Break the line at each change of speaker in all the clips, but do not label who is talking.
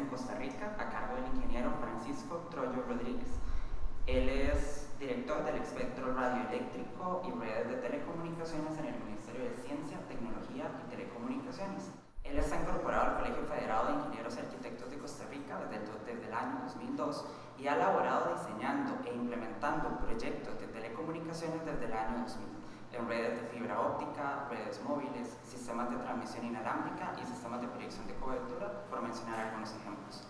en Costa Rica a cargo del ingeniero Francisco Troyo Rodríguez. Él es director del espectro radioeléctrico y redes de telecomunicaciones en el Ministerio de Ciencia, Tecnología y Telecomunicaciones. Él está incorporado al Colegio Federado de Ingenieros y Arquitectos de Costa Rica desde el año 2002 y ha elaborado, diseñando e implementando proyectos de telecomunicaciones desde el año 2000 en redes de fibra óptica, redes móviles, sistemas de transmisión inalámbrica y sistemas de proyección de cobertura, por mencionar algunos ejemplos.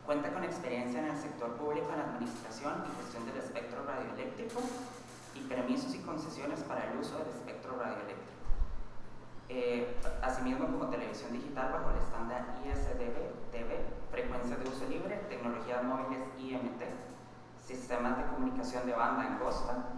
Cuenta con experiencia en el sector público en administración y gestión del espectro radioeléctrico y permisos y concesiones para el uso del espectro radioeléctrico. Asimismo, como televisión digital bajo el estándar ISDB-TV, frecuencias de uso libre, tecnologías móviles IMT, sistemas de comunicación de banda angosta,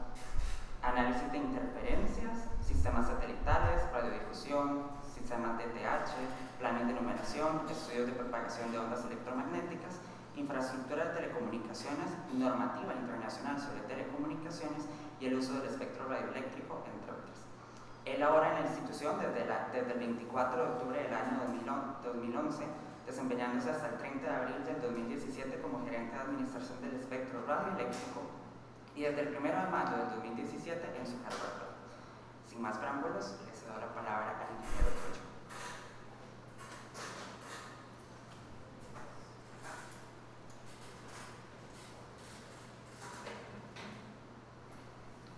análisis de interferencias, sistemas satelitales, radiodifusión, sistemas DTH, planes de numeración, estudios de propagación de ondas electromagnéticas, infraestructura de telecomunicaciones, normativa internacional sobre telecomunicaciones y el uso del espectro radioeléctrico, entre otras. Él labora en la institución desde el 24 de octubre del año 2011, desempeñándose hasta el 30 de abril del 2017 como gerente de administración del espectro radioeléctrico y desde el 1 de mayo del 2017 en su cargo actual. Sin más preámbulos, le cedo la palabra al ingeniero Troyo.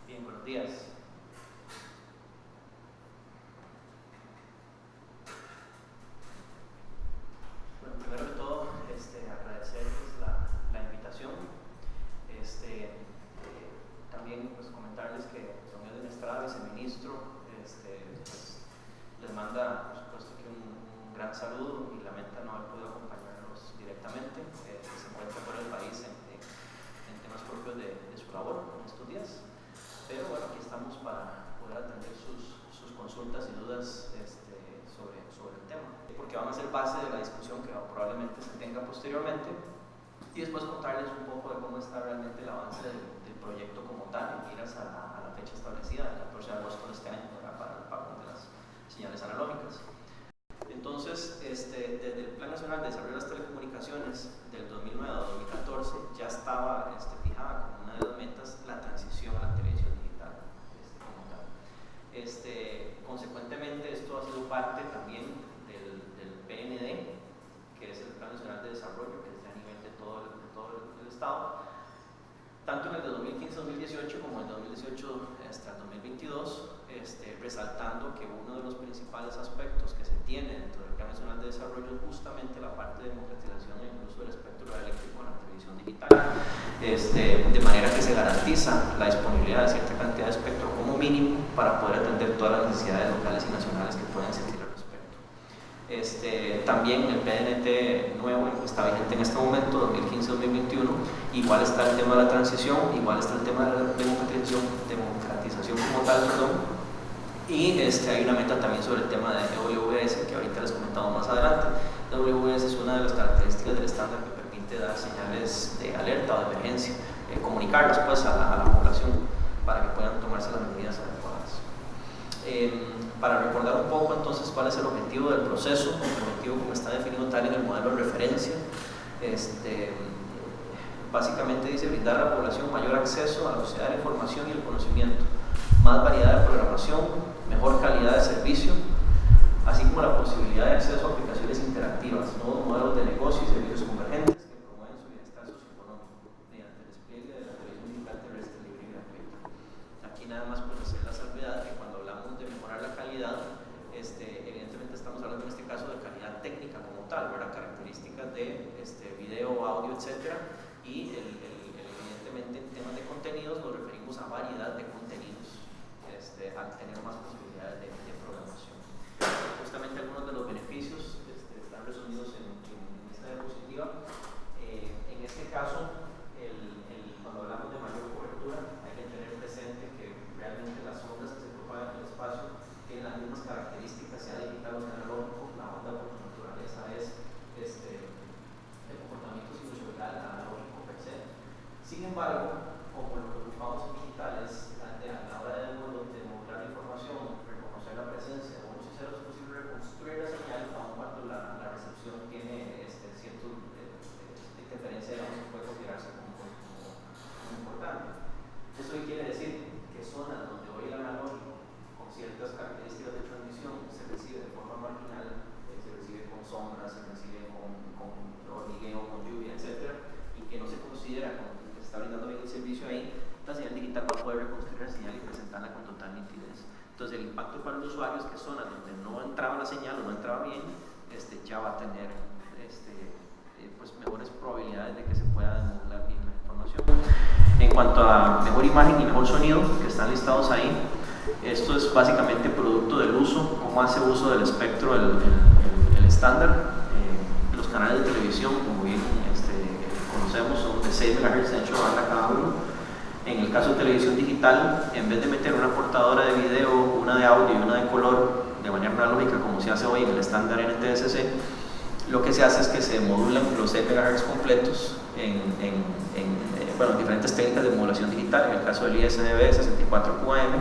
Bien, buenos días. Bueno, primero que todo, agradecerles la invitación. También pues, comentarles que don Edwin Estrada, viceministro, pues, les manda, por supuesto, que un gran saludo y lamenta no haber podido acompañarnos directamente. Se encuentra por el país en temas propios de su labor en estos días. Pero bueno, aquí estamos para poder atender sus consultas y dudas sobre el tema, porque van a ser base de la discusión que probablemente se tenga posteriormente, y después contarles un poco de cómo está realmente el avance del proyecto como tal, en miras a la fecha establecida, el 14 de agosto de este año, para el pago de las señales analógicas. Entonces, desde el Plan Nacional de Desarrollo de las Telecomunicaciones del 2009 a 2014 ya estaba fijada como una de las metas la transición a la televisión digital como tal. Consecuentemente, esto ha sido parte también del PND, que es el Plan Nacional de Desarrollo, que es a nivel de todo el Estado, tanto en el de 2015-2018 como en el 2018 hasta el 2022, resaltando que uno de los principales aspectos que se tiene dentro del Plan Nacional de Desarrollo es justamente la parte de democratización y el uso del espectro radioeléctrico en la televisión digital, de manera que se garantiza la disponibilidad de cierta cantidad de espectro como mínimo para poder atender todas las necesidades locales y nacionales que pueden existir al respecto. También el PNT nuevo que está vigente en este momento, 2015-2021, igual está el tema de la transición, igual está el tema de la democratización como tal, y hay una meta también sobre el tema de WVS, que ahorita les comentamos más adelante. WVS es una de las características del estándar que permite dar señales de alerta o de emergencia, comunicarlas pues a la población para que puedan tomarse las medidas adecuadas. Para recordar un poco entonces cuál es el objetivo del proceso, el objetivo como está definido tal en el modelo de referencia, básicamente dice brindar a la población mayor acceso a la sociedad de la información y el conocimiento, más variedad de programación, mejor calidad de servicio, así como la posibilidad de acceso a aplicaciones interactivas, nuevos modelos de negocio y servicios convergentes que promueven su bienestar socioeconómico mediante el despliegue de la televisión digital terrestre libre y gratuita. Aquí nada más por hacer la salvedad que cuando hablamos de mejorar la calidad, evidentemente estamos hablando en este caso de calidad técnica como tal, ¿verdad? Características de video, audio, etc. Y evidentemente en temas de contenidos nos referimos a variedad de contenidos, al tener más posibilidades de programación. Justamente algunos de los beneficios están resumidos en esta diapositiva. En este caso, cuando hablamos de mayor cobertura, hay que tener presente que realmente las ondas que se propagan en el espacio tienen las mismas características, sea digital o sea analógico. La onda por su naturaleza es el comportamiento sinusoidal analógico per se. Sin embargo, como lo que ocupamos en digital es la presentarla con total nitidez. Entonces el impacto para el usuario es que zonas donde no entraba la señal o no entraba bien, ya va a tener pues mejores probabilidades de que se pueda desmodular bien la información. En cuanto a mejor imagen y mejor sonido, que están listados ahí, esto es básicamente producto del uso, cómo hace uso del espectro el estándar. Los canales de televisión, como bien conocemos, son de 6 MHz de ancho de banda cada uno. En el caso de televisión digital, en vez de meter una portadora de video, una de audio y una de color de manera analógica, como se hace hoy en el estándar NTSC, lo que se hace es que se modulan los 6 MHz completos en diferentes técnicas de modulación digital, en el caso del ISDB 64QAM,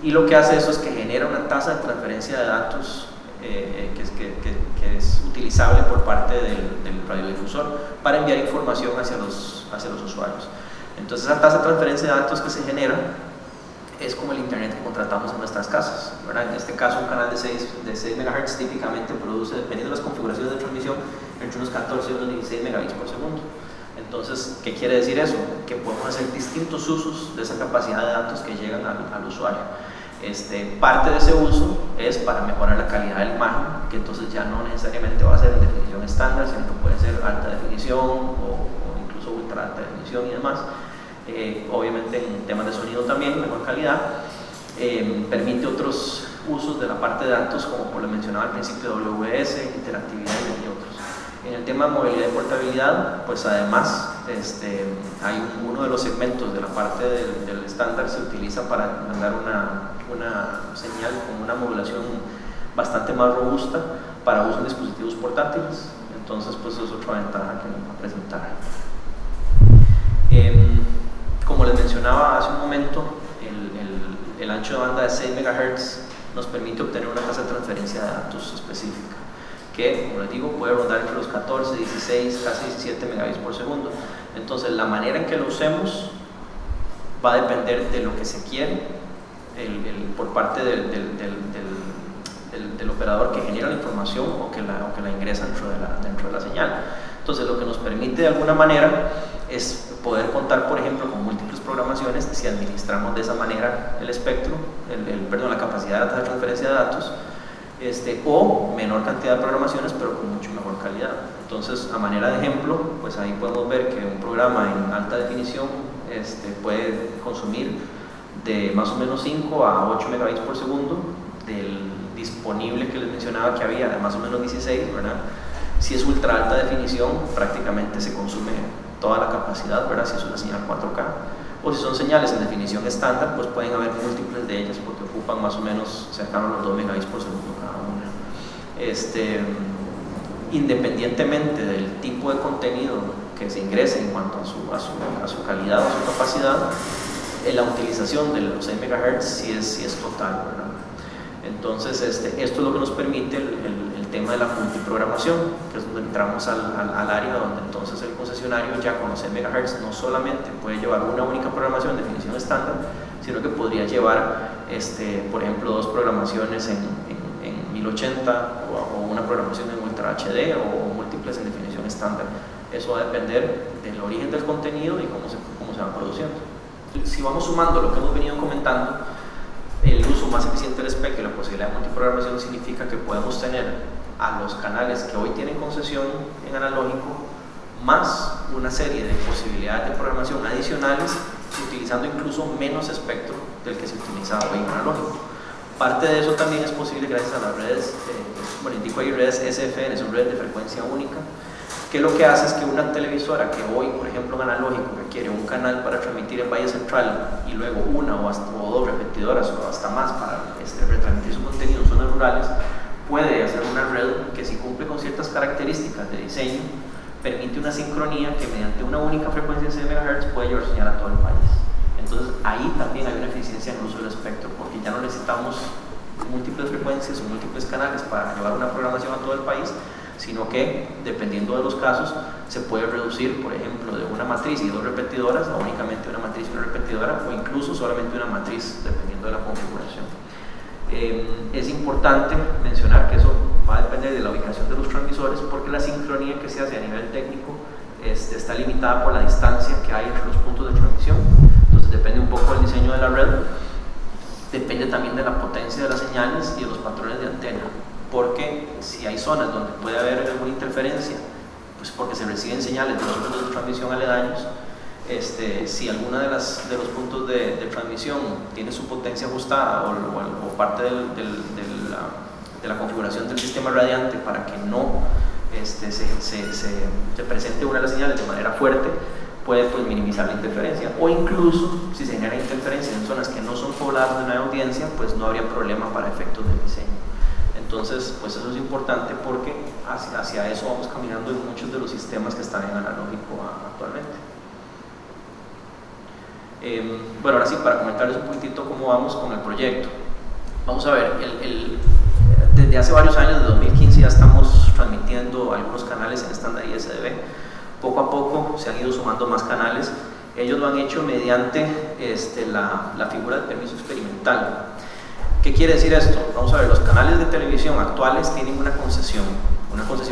y lo que hace eso es que genera una tasa de transferencia de datos que es utilizable por parte del radiodifusor para enviar información hacia los usuarios. Entonces esa tasa de transferencia de datos que se genera es como el internet que contratamos en nuestras casas, ¿verdad? En este caso un canal de 6 MHz típicamente produce, dependiendo de las configuraciones de transmisión, entre unos 14 y unos 16 megabits por segundo. Entonces, ¿qué quiere decir eso? Que podemos hacer distintos usos de esa capacidad de datos que llegan al usuario. Parte de ese uso es para mejorar la calidad de la imagen, que entonces ya no necesariamente va a ser en definición estándar, sino que puede ser alta definición o incluso ultra alta definición y demás. Obviamente en temas de sonido también, mejor calidad. Permite otros usos de la parte de datos, como por lo mencionaba al principio, WS, interactividad y otros. En el tema de movilidad y portabilidad, pues además hay uno de los segmentos de la parte del estándar se utiliza para mandar una señal con una modulación bastante más robusta para uso en dispositivos portátiles. Entonces, pues eso es otra ventaja que nos va a presentar. Como les mencionaba hace un momento, el ancho de banda de 6 MHz nos permite obtener una tasa de transferencia de datos específica, que, como les digo, puede rondar entre los 14, 16, casi 17 megabits por segundo. Entonces, la manera en que lo usemos va a depender de lo que se quiere por parte del operador que genera la información o que la ingresa dentro de la señal. Entonces, lo que nos permite de alguna manera es poder contar, por ejemplo, con múltiples programaciones si administramos de esa manera el espectro, la capacidad de la tasa de transferencia de datos, o menor cantidad de programaciones pero con mucho mejor calidad. Entonces, a manera de ejemplo, pues ahí podemos ver que un programa en alta definición puede consumir de más o menos 5 a 8 megabits por segundo del disponible que les mencionaba que había de más o menos 16, ¿verdad? Si es ultra alta definición, prácticamente se consume toda la capacidad, ¿verdad? Si es una señal 4K. O si son señales en definición estándar, pues pueden haber múltiples de ellas porque ocupan más o menos cercano a los 2 megabits por segundo cada una. Independientemente del tipo de contenido que se ingrese en cuanto a su calidad o su capacidad, la utilización de los 6 MHz sí es total, ¿verdad? Entonces, esto es lo que nos permite el tema de la multiprogramación, que es donde entramos al área donde entonces el concesionario ya con los 6 MHz no solamente puede llevar una única programación de definición estándar, sino que podría llevar, por ejemplo, 2 programaciones en 1080 o una programación en Ultra HD o múltiples en definición estándar. Eso va a depender del origen del contenido y cómo se va produciendo. Si vamos sumando lo que hemos venido comentando, el uso más eficiente del espectro y la posibilidad de multiprogramación significa que podemos tener a los canales que hoy tienen concesión en analógico más una serie de posibilidades de programación adicionales utilizando incluso menos espectro del que se utilizaba hoy en analógico. Parte de eso también es posible gracias a las redes, indico ahí redes SFN, son redes de frecuencia única, que lo que hace es que una televisora que hoy, por ejemplo, en analógico requiere un canal para transmitir en Valle Central y luego una o 2 repetidoras o hasta más para retransmitir su contenido en zonas rurales, puede hacer una red que, si cumple con ciertas características de diseño, permite una sincronía que mediante una única frecuencia de 6 MHz puede llevar señal a todo el país. Entonces ahí también hay una eficiencia en el uso del espectro, porque ya no necesitamos múltiples frecuencias o múltiples canales para llevar una programación a todo el país, sino que, dependiendo de los casos, se puede reducir, por ejemplo, de una matriz y 2 repetidoras a únicamente una matriz y una repetidora, o incluso solamente una matriz, dependiendo de la configuración. Es importante mencionar que eso va a depender de la ubicación de los transmisores, porque la sincronía que se hace a nivel técnico está limitada por la distancia que hay entre los puntos de transmisión. Entonces depende un poco del diseño de la red depende también de la potencia de las señales y de los patrones de antena, porque si hay zonas donde puede haber alguna interferencia, pues porque se reciben señales de los puntos de transmisión aledaños, si alguna de los puntos de transmisión tiene su potencia ajustada o parte de la configuración del sistema radiante para que no se presente una de las señales de manera fuerte, puede pues minimizar la interferencia, o incluso si se genera interferencia en zonas que no son pobladas de una audiencia, pues no habría problema para efectos del diseño. Entonces, pues eso es importante porque hacia eso vamos caminando en muchos de los sistemas que están en analógico actualmente. Bueno, ahora sí, para comentarles un poquitito cómo vamos con el proyecto. Vamos a ver, desde hace varios años, desde 2015, ya estamos transmitiendo algunos canales en estándar ISDB. Poco a poco se han ido sumando más canales. Ellos lo han hecho mediante la figura de permiso experimental. ¿Qué quiere decir esto? Vamos a ver, los canales de televisión actuales tienen una concesión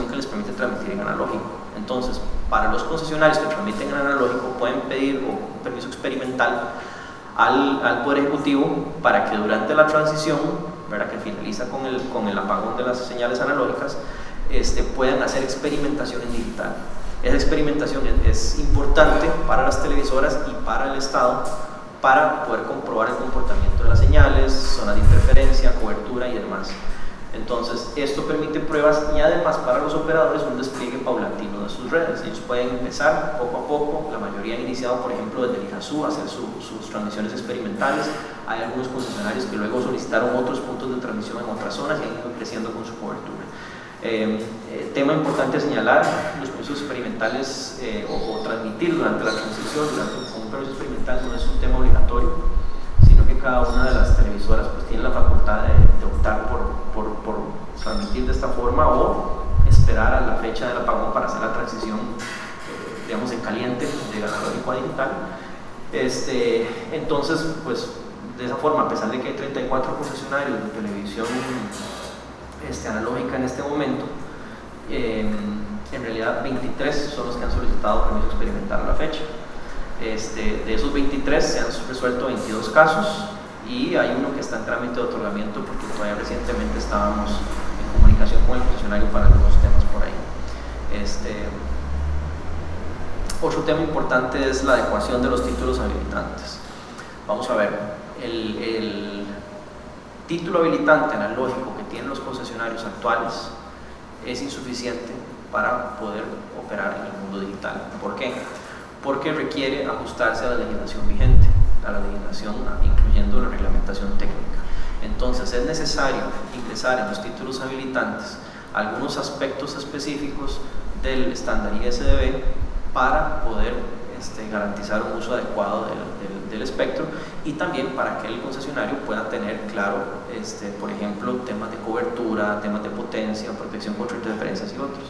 que les permite transmitir en analógico. Entonces, para los concesionarios que transmiten en analógico pueden pedir un permiso experimental al Poder Ejecutivo para que durante la transición, ¿verdad?, que finaliza con el apagón de las señales analógicas, puedan hacer experimentación en digital. Esa experimentación es importante para las televisoras y para el Estado para poder comprobar el comportamiento de las señales, zonas de interferencia, cobertura y demás. Entonces, esto permite pruebas y además para los operadores un despliegue paulatino de sus redes. Ellos pueden empezar poco a poco, la mayoría han iniciado, por ejemplo, desde el IJASU a hacer sus transmisiones experimentales. Hay algunos concesionarios que luego solicitaron otros puntos de transmisión en otras zonas y han ido creciendo con su cobertura. Tema importante a señalar, los permisos experimentales o transmitir durante la transición, con un permiso experimental no es un tema obligatorio, sino que cada una de las televisoras pues tiene la facultad de optar por transmitir de esta forma o esperar a la fecha del apagón para hacer la transición, digamos, en caliente, de analógico a digital. Entonces, pues de esa forma, a pesar de que hay 34 concesionarios de televisión analógica en este momento, en realidad 23 son los que han solicitado permiso experimental a la fecha. De esos 23 se han resuelto 22 casos y hay uno que está en trámite de otorgamiento porque todavía recientemente estábamos en comunicación con el funcionario para algunos temas por ahí. Otro tema importante es la adecuación de los títulos habilitantes. Vamos a ver, el título habilitante analógico que tienen los concesionarios actuales es insuficiente para poder operar en el mundo digital. ¿Por qué? Porque requiere ajustarse a la legislación vigente, a la legislación incluyendo la reglamentación técnica. Entonces es necesario ingresar en los títulos habilitantes algunos aspectos específicos del estándar ISDB para poder garantizar un uso adecuado del espectro y también para que el concesionario pueda tener claro, por ejemplo, temas de cobertura, temas de potencia, protección contra interferencias y otros.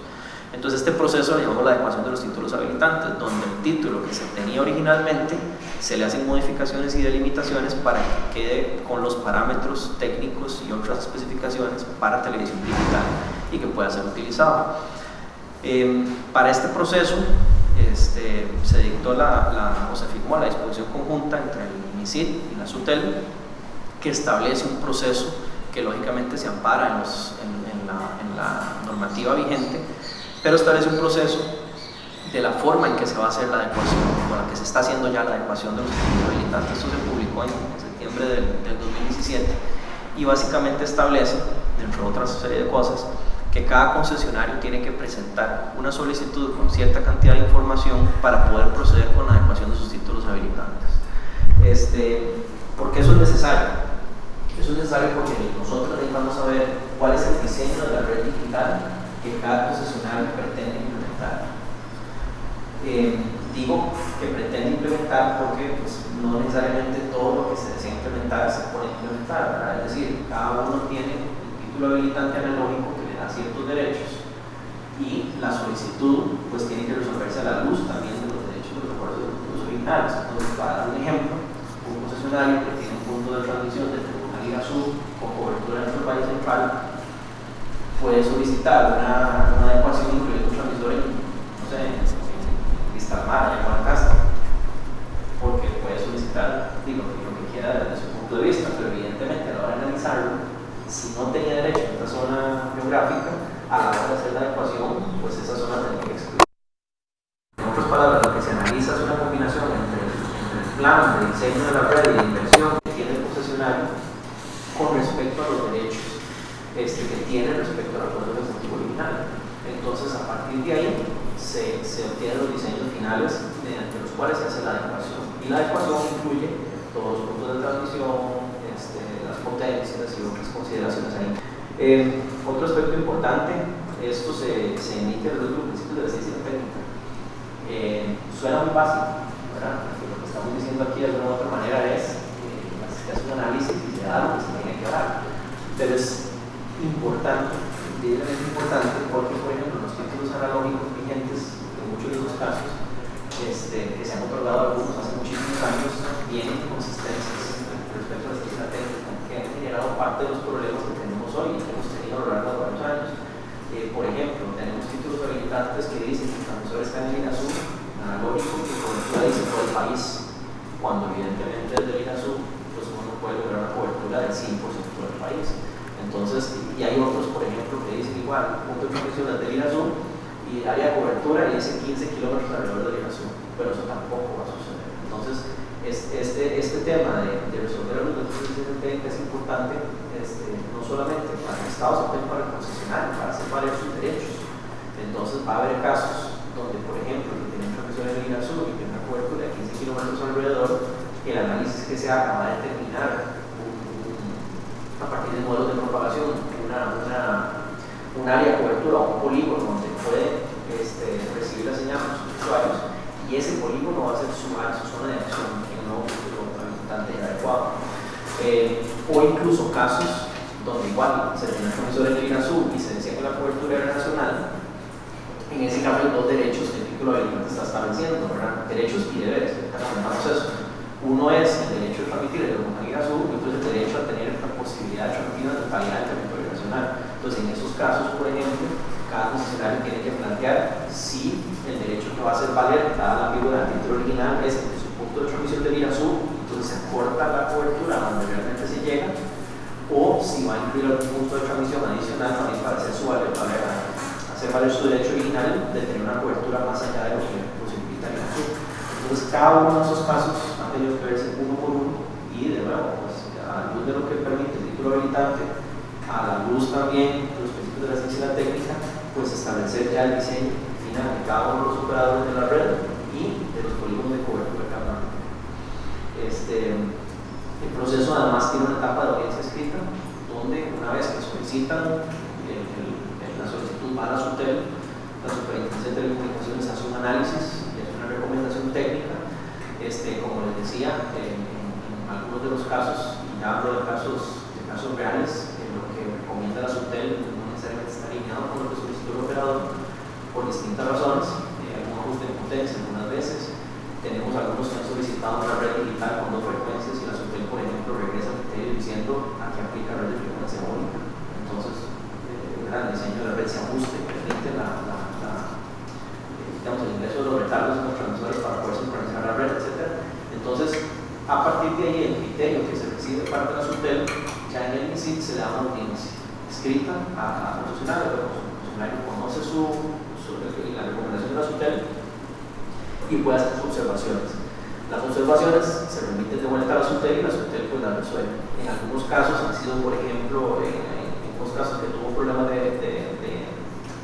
Entonces este proceso lo llamamos la adecuación de los títulos habilitantes, donde el título que se tenía originalmente se le hacen modificaciones y delimitaciones para que quede con los parámetros técnicos y otras especificaciones para televisión digital y que pueda ser utilizado. Para este proceso se dictó o se firmó la disposición conjunta entre el MISID y la SUTEL, que establece un proceso que lógicamente se ampara en la normativa vigente, pero establece un proceso de la forma en que se va a hacer la adecuación, con la que se está haciendo ya la adecuación de los títulos habilitantes. Esto se publicó en septiembre del 2017 y básicamente establece, entre otras serie de cosas, que cada concesionario tiene que presentar una solicitud con cierta cantidad de información para poder proceder con la adecuación de sus títulos habilitantes. ¿Por qué eso es necesario? Eso es necesario porque nosotros necesitamos saber cuál es el diseño de la red digital que cada concesionario pretende implementar. Digo que pretende implementar porque pues, no necesariamente todo lo que se desea implementar se puede implementar, ¿verdad? Es decir, cada uno tiene el título habilitante analógico que le da ciertos derechos y la solicitud pues tiene que resolverse a la luz también de los derechos de los acuerdos de los títulos originales. Entonces, para dar un ejemplo, un concesionario que tiene un punto de transmisión de Tribunal Sur con cobertura en nuestro país central puede solicitar una adecuación incluyendo un transmisor en, no sé, en Cristalmar, en Guanacaste, porque puede solicitar lo que quiera desde su punto de vista, pero evidentemente evidentemente a la hora de analizarlo, si no tenía derecho a esta zona geográfica, a la hora de hacer la adecuación, pues esa zona tenía que excluir. En otras palabras, lo que se analiza es una combinación entre el plan de diseño de la red y de inversión que tiene el concesionario con respecto a los derechos que tiene respecto al acuerdo ejecutivo original. Entonces, a partir de ahí, se obtienen los diseños finales mediante los cuales se hace la adecuación. Y la adecuación incluye todos los puntos de transmisión, las potencias y otras consideraciones ahí. Otro aspecto importante, esto se emite a los principios de la ciencia técnica. Suena muy fácil, ¿verdad? Porque lo que estamos diciendo aquí de alguna u otra manera es que hace un análisis y se da lo que se tiene que dar. Pero es importante, diariamente importante, porque por ejemplo los títulos analógicos vigentes en muchos de esos casos que se han otorgado algunos hace muchísimos años tienen consistencias respecto a la ciencia técnica que han generado parte de los problemas que tenemos hoy y que hemos tenido a lo largo de varios años. Por ejemplo, tenemos títulos habilitantes que dicen que el transmisor está en el INASU analógico que cobertura dice todo el país, cuando evidentemente desde el INASU pues uno no puede lograr una cobertura del 100% del país. Entonces, y hay otros, por ejemplo, que dicen igual, punto de transmisión del INASU y área de cobertura y dicen 15 kilómetros alrededor del INASU, pero eso tampoco va a suceder. Entonces, este tema de resolver los derechos de técnica es importante, no solamente para el Estado, sino también para el concesionario, para hacer valer sus derechos. Entonces, va a haber casos donde, por ejemplo, que tienen transmisión del INASU y tienen una cobertura de 15 kilómetros alrededor, el análisis que se haga va a determinar a partir de modelos de propagación, un área de cobertura o un polígono donde puede recibir la señal de sus usuarios y ese polígono va a ser su zona de acción en un nuevo título habilitante adecuado. O incluso casos donde igual se tiene transmisores del INASU y se decía que la cobertura era nacional, en ese caso hay dos derechos que el título habilitante está estableciendo, ¿verdad? Derechos y deberes, manejamos eso. Uno es el derecho de transmitir el INASU y otro es el derecho a tener la posibilidad de transmitir la totalidad del territorio nacional. Entonces, en esos casos, por ejemplo, cada concesionario tiene que plantear si el derecho que va a hacer valer, dada la ambigüedad del título original, es el de su punto de transmisión del INASU, entonces se corta la cobertura donde realmente se llega, o si va a incluir algún punto de transmisión adicional también para hacer hacer valer su derecho original de tener una cobertura más allá de lo que posibilita el INASU. Entonces, cada uno de esos casos ha tenido que verse uno por uno y, de nuevo, pues, a la luz de lo que permite el título habilitante, a la luz también de los principios de la ciencia y la técnica, pues establecer ya el diseño final de cada uno de los operadores de la red y de los polígonos de cobertura de cada uno. El proceso además tiene una etapa de audiencia escrita, donde una vez que solicitan la solicitud va a la SUTEL, la Superintendencia de Telecomunicaciones hace un análisis y hace una recomendación técnica. Como les decía, en algunos de los casos, y ya hablo de casos reales, lo que recomienda la SUTEL no necesariamente está alineado con lo que solicitó el operador por distintas razones, algún ajuste de potencia algunas veces. Tenemos algunos que han solicitado una red digital con 2 frecuencias y la SUTEL, por ejemplo, regresa al criterio diciendo aquí aplica red de frecuencia única. Entonces, el diseño de la red se ajuste, permite el ingreso de los retardos en los transmisores para poder sincronizar la red, etc. Entonces, a partir de ahí, el criterio que se recibe de parte de la SUTEL, ya en el INSIT se le da una audiencia escrita al concesionario, pero el concesionario conoce la recomendación de la SUTEL y puede hacer sus observaciones. Las observaciones se remiten de vuelta a la SUTEL y la SUTEL pues las resuelve. En algunos casos han sido, por ejemplo, en unos casos que tuvo problemas de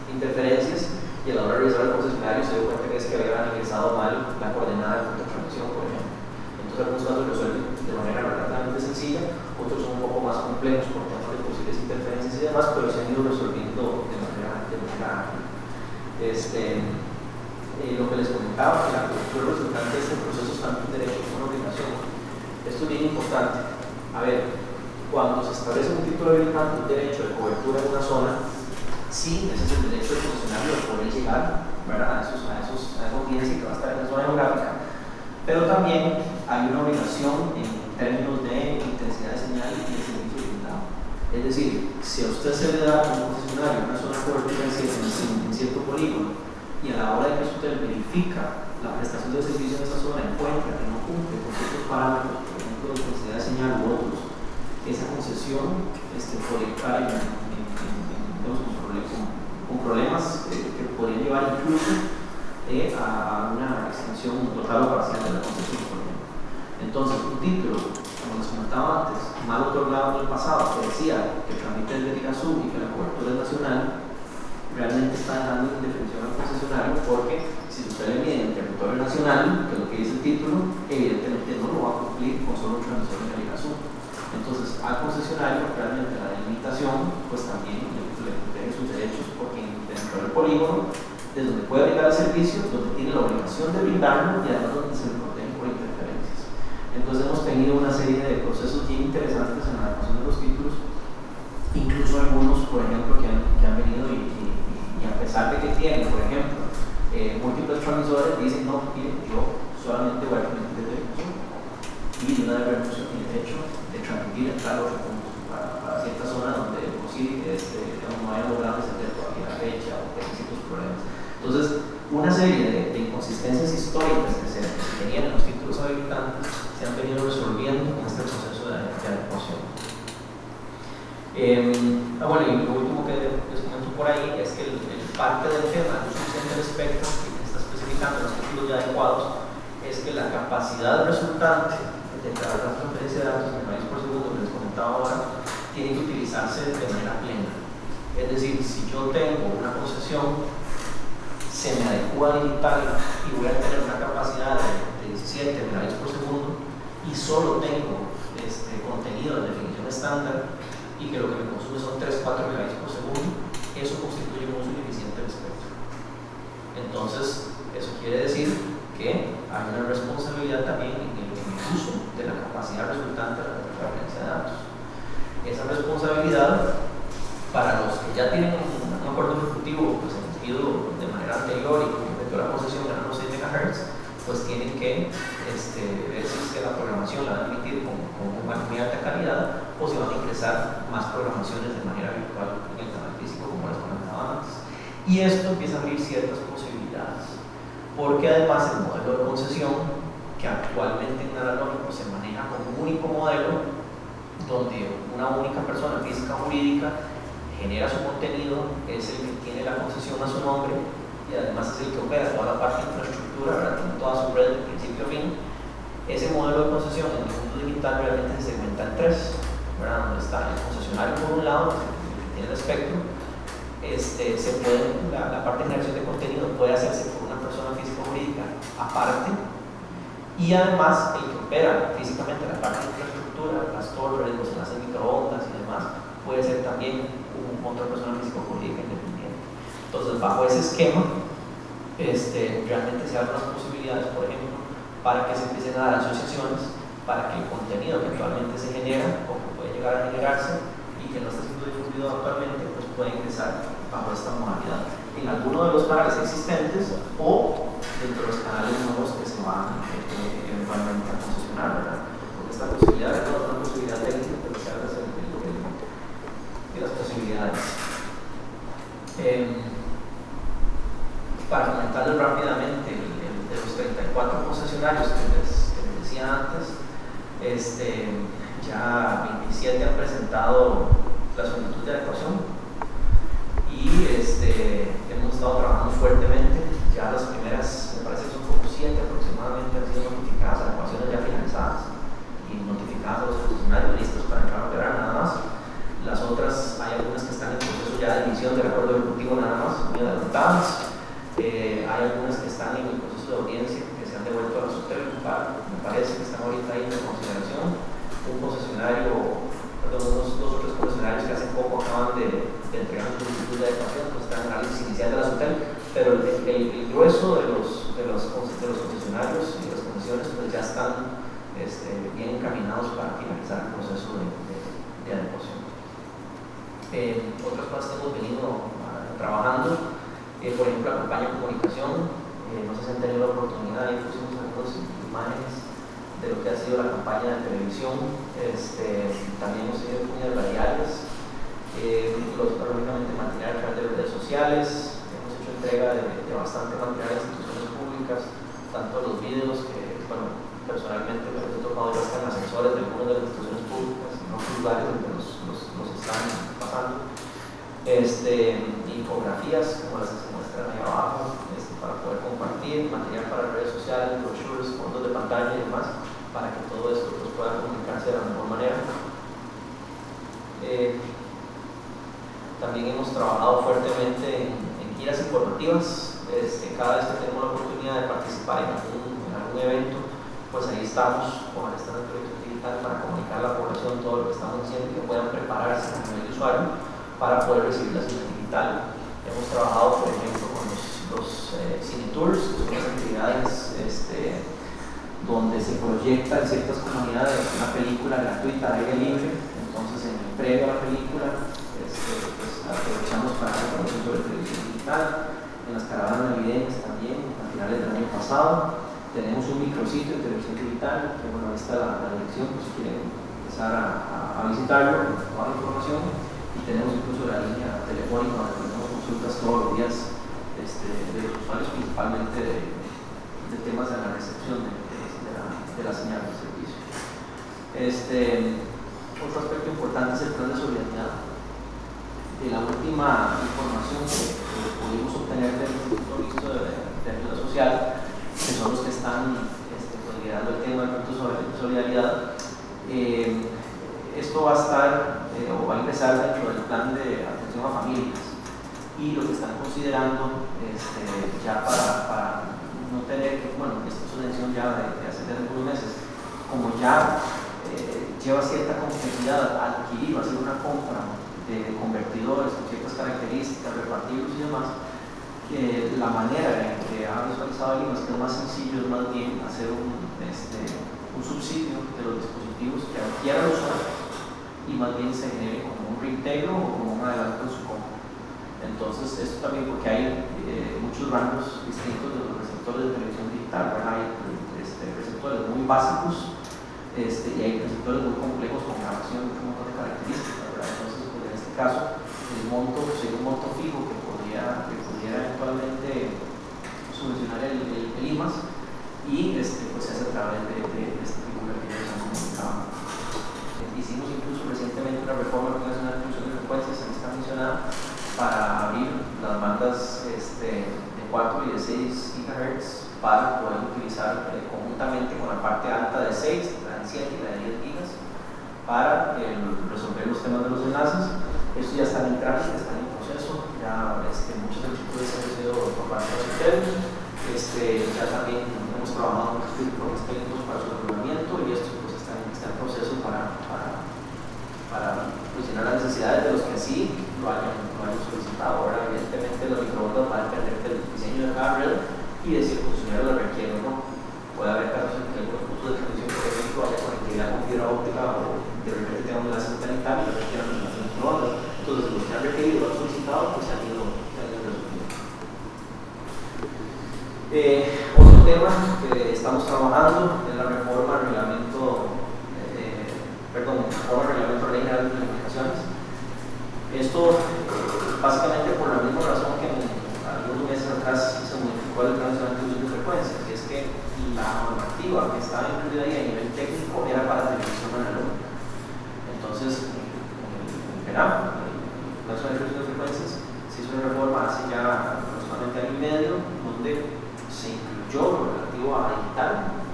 interferencias y a la hora de revisar el concesionario se dio cuenta que es que habían ingresado mal la coordenada de punto de transmisión, por ejemplo. Entonces, algunos casos resuelven de manera relativamente sencilla, otros son un poco más complejos por temas de posibles interferencias y demás, pero se han ido resolviendo de manera ágil. Lo que les comentaba, que la cobertura resultante de este proceso es tanto un derecho como una obligación. Esto es bien importante. A ver, cuando se establece un título habilitante, un derecho de cobertura en una zona, sí, ese es el derecho del concesionario de poder llegar, ¿verdad? a esa audiencia que va a estar en la zona geográfica, pero también hay una obligación en términos de intensidad de señal y de servicio brindado. Es decir, si a usted se le da a un concesionario una zona de cobertura en cierto polígono y a la hora de que usted verifica la prestación de servicio en esa zona encuentra que no cumple con ciertos parámetros, por ejemplo, de intensidad de señal u otros, esa concesión podría estar con problemas que podrían llevar incluso a una extensión total o parcial de la concesión, por ejemplo. Entonces, un título, como les comentaba antes, mal otorgado en el pasado, que decía que el trámite es de Ligasú y que la cobertura es nacional, realmente está dejando indefensión al concesionario, porque si usted le mide en territorio nacional, que es lo que dice el título, evidentemente no lo va a cumplir con solo un transmisor de Ligasú. Entonces, al concesionario, realmente la delimitación, pues también le protege sus derechos, porque dentro del polígono, desde donde puede brindar el servicio, donde tiene la obligación de brindarlo y además donde se le protege por interferencias. Entonces, hemos tenido una serie de procesos bien interesantes en la evaluación de los títulos, incluso algunos, por ejemplo, que han venido y a pesar de que tienen, por ejemplo, múltiples transmisores, dicen, no, mire, yo solamente voy a transmitir desde el y de una repercusión tiene el hecho de transmitir en tal otro punto para cierta zona donde pues, sí, no haya logrado extender todavía la fecha o que hay ciertos problemas. Entonces, una serie de inconsistencias históricas que se tenían en los títulos habilitantes se han venido resolviendo en este proceso de adecuación. Bueno, y lo último que les comento por ahí es que el parte del tema del uso del espectro que está especificando en los títulos ya adecuados es que la capacidad resultante de cada transferencia de datos en megabytes por segundo que les comentaba ahora tiene que utilizarse de manera plena. Es decir, si yo tengo una concesión, se me adecua digital y voy a tener una capacidad de 17 megabytes por segundo y solo tengo contenido de definición estándar y que lo que me consume son 3-4 megabytes por segundo, eso constituye un uso ineficiente del espectro. Entonces, eso quiere decir que hay una responsabilidad también en el uso de la capacidad resultante de la transferencia de datos. Esa responsabilidad, para los que ya tienen un acuerdo ejecutivo pues, emitido de manera anterior y que metió la concesión en los 6 MHz, pues tienen que ver si es que la programación la van a emitir con una muy alta calidad o si van a ingresar más programaciones de manera virtual en el canal físico, como les comentaba antes. Y esto empieza a abrir ciertas posibilidades, porque además el modelo de concesión, que actualmente en analógico se maneja como un único modelo, donde una única persona física o jurídica genera su contenido, es el que tiene la concesión a su nombre y además es el que opera toda la parte de infraestructura, tiene toda su red de principio a fin. Ese modelo de concesión en el mundo digital realmente se segmenta en tres, ¿verdad? Donde está el concesionario por un lado, que tiene el espectro, la parte de generación de contenido puede hacerse por una persona física o jurídica aparte, y además el que opera físicamente la parte de infraestructura, las torres, los enlaces de microondas y demás, puede ser también otra persona física o jurídica independiente. Entonces, bajo ese esquema, realmente se abren las posibilidades, por ejemplo, para que se empiecen a dar asociaciones, para que el contenido que actualmente se genera o que puede llegar a generarse y que no está siendo difundido actualmente, pues puede ingresar bajo esta modalidad en alguno de los canales existentes o dentro de los canales nuevos que se van eventualmente a concesionar, ¿verdad? Porque esta posibilidad es una posibilidad técnica, pero se habla de las posibilidades. Para comentarles rápidamente, de los 34 concesionarios que les decía antes, ya 27 han presentado la solicitud de adecuación y hemos estado trabajando fuertemente. Ya las primeras, me parece que son como 7 aproximadamente, han sido notificadas, adecuaciones ya finalizadas y notificadas a los concesionarios listos para entrar a operar nada más. Las otras, hay algunas que están en proceso ya de emisión del acuerdo ejecutivo nada más, muy adelantadas. Hay algunas que están en el proceso de audiencia, que se han devuelto a la SUTEL, me parece que están ahorita ahí en consideración. Un concesionario, perdón, dos o tres concesionarios que hace poco acaban de entregar un solicitud de adecuación, pues está en análisis inicial de la SUTEL, pero el grueso de los concesionarios y las concesiones pues ya están bien encaminados para finalizar el proceso de adecuación. Otras cosas que hemos venido trabajando, por ejemplo la campaña de comunicación, no sé si han tenido la oportunidad, y pusimos algunas imágenes de lo que ha sido la campaña de televisión, también hemos tenido comunidades radiales, lógicamente material a través de redes sociales, hemos hecho entrega de bastante material a instituciones públicas, tanto los videos que, bueno, personalmente me he tocado ya hasta en ascensores de algunas de las instituciones públicas, en otros lugares están pasando. Infografías como las que se muestran ahí abajo, para poder compartir, material para redes sociales, brochures, fondos de pantalla y demás, para que todo esto pues, pueda comunicarse de la mejor manera. También hemos trabajado fuertemente en giras informativas. Cada vez que tenemos la oportunidad de participar en algún evento, pues ahí estamos con el stand de proyección digital para comunicar a la población todo lo que estamos haciendo y que puedan prepararse a nivel de usuario para poder recibir la señal digital. Hemos trabajado, por ejemplo, con los cine tours, que son las actividades donde se proyecta en ciertas comunidades una película gratuita al aire libre. Entonces, en el previo a la película, pues aprovechamos para hacer información sobre televisión digital. En las caravanas navideñas también, a finales del año pasado, tenemos un micrositio de televisión digital, que bueno, ahí está la dirección, pues si quieren empezar a visitarlo, con toda la información. Y tenemos incluso la línea telefónica donde tenemos consultas todos los días de los usuarios, principalmente de temas de la recepción de la señal de servicio. Otro aspecto importante es el plan de solidaridad. De la última información que pudimos obtener del Instituto Mixto de Ayuda Social, que son los que están liderando el tema del punto de solidaridad, esto va a estar o va a ingresar dentro del plan de atención a familias, y lo que están considerando ya para no tener que, bueno, esta es una decisión ya de hace algunos meses, como ya lleva cierta complejidad adquirir o hacer una compra de convertidores con ciertas características, repartirlos y demás, que la manera en que ha visualizado el IMAS, que es más sencillo, es más bien hacer un subsidio de los dispositivos que adquiera el usuario y más bien se genere como un reintegro o como un adelanto en su compra. Entonces, esto también porque hay muchos rangos distintos de los receptores de televisión digital, ¿verdad? Hay receptores muy básicos y hay receptores muy complejos con grabación de un montón de características, ¿verdad? Entonces, pues, en este caso, el monto sería un monto fijo que pudiera eventualmente subvencionar el IMAS y pues se hace a través de esta figura que ya les han comunicado. Hicimos incluso recientemente una reforma nacional de inclusión de frecuencias en esta mencionada para abrir las bandas de 4 y de 6 GHz para poder utilizar conjuntamente con la parte alta de 6, la de 7 y la de 10 gigas para resolver los temas de los enlaces. Esto ya está en trámite, está en proceso, ya muchas solicitudes han recibido por parte de los usuarios. Ya también hemos trabajado con expertos para su regulamiento y esto pues está en proceso para solucionar las necesidades de los que así lo hayan solicitado. Ahora, evidentemente, los microondas van a depender del diseño de cada red y de si el funcionario lo requiere o no. Puede haber casos en que algunos puntos de transmisión, por ejemplo, haya conectividad con fibra óptica o de repente tengan un enlace satelital y lo requieran en las microondas. Entonces, los que han requerido o han solicitado, pues se han ido resolviendo. Otro tema que estamos trabajando es la reforma al reglamento de ley general de telecomunicaciones. Esto básicamente por la misma razón que algunos meses atrás se modificó el plan nacional de uso de frecuencias, que es que la normativa que estaba incluida ahí a nivel técnico era para televisión analógica. Entonces, el plan nacional de uso de frecuencias se hizo una reforma hace ya aproximadamente año y medio, donde se incluyó lo relativo a digital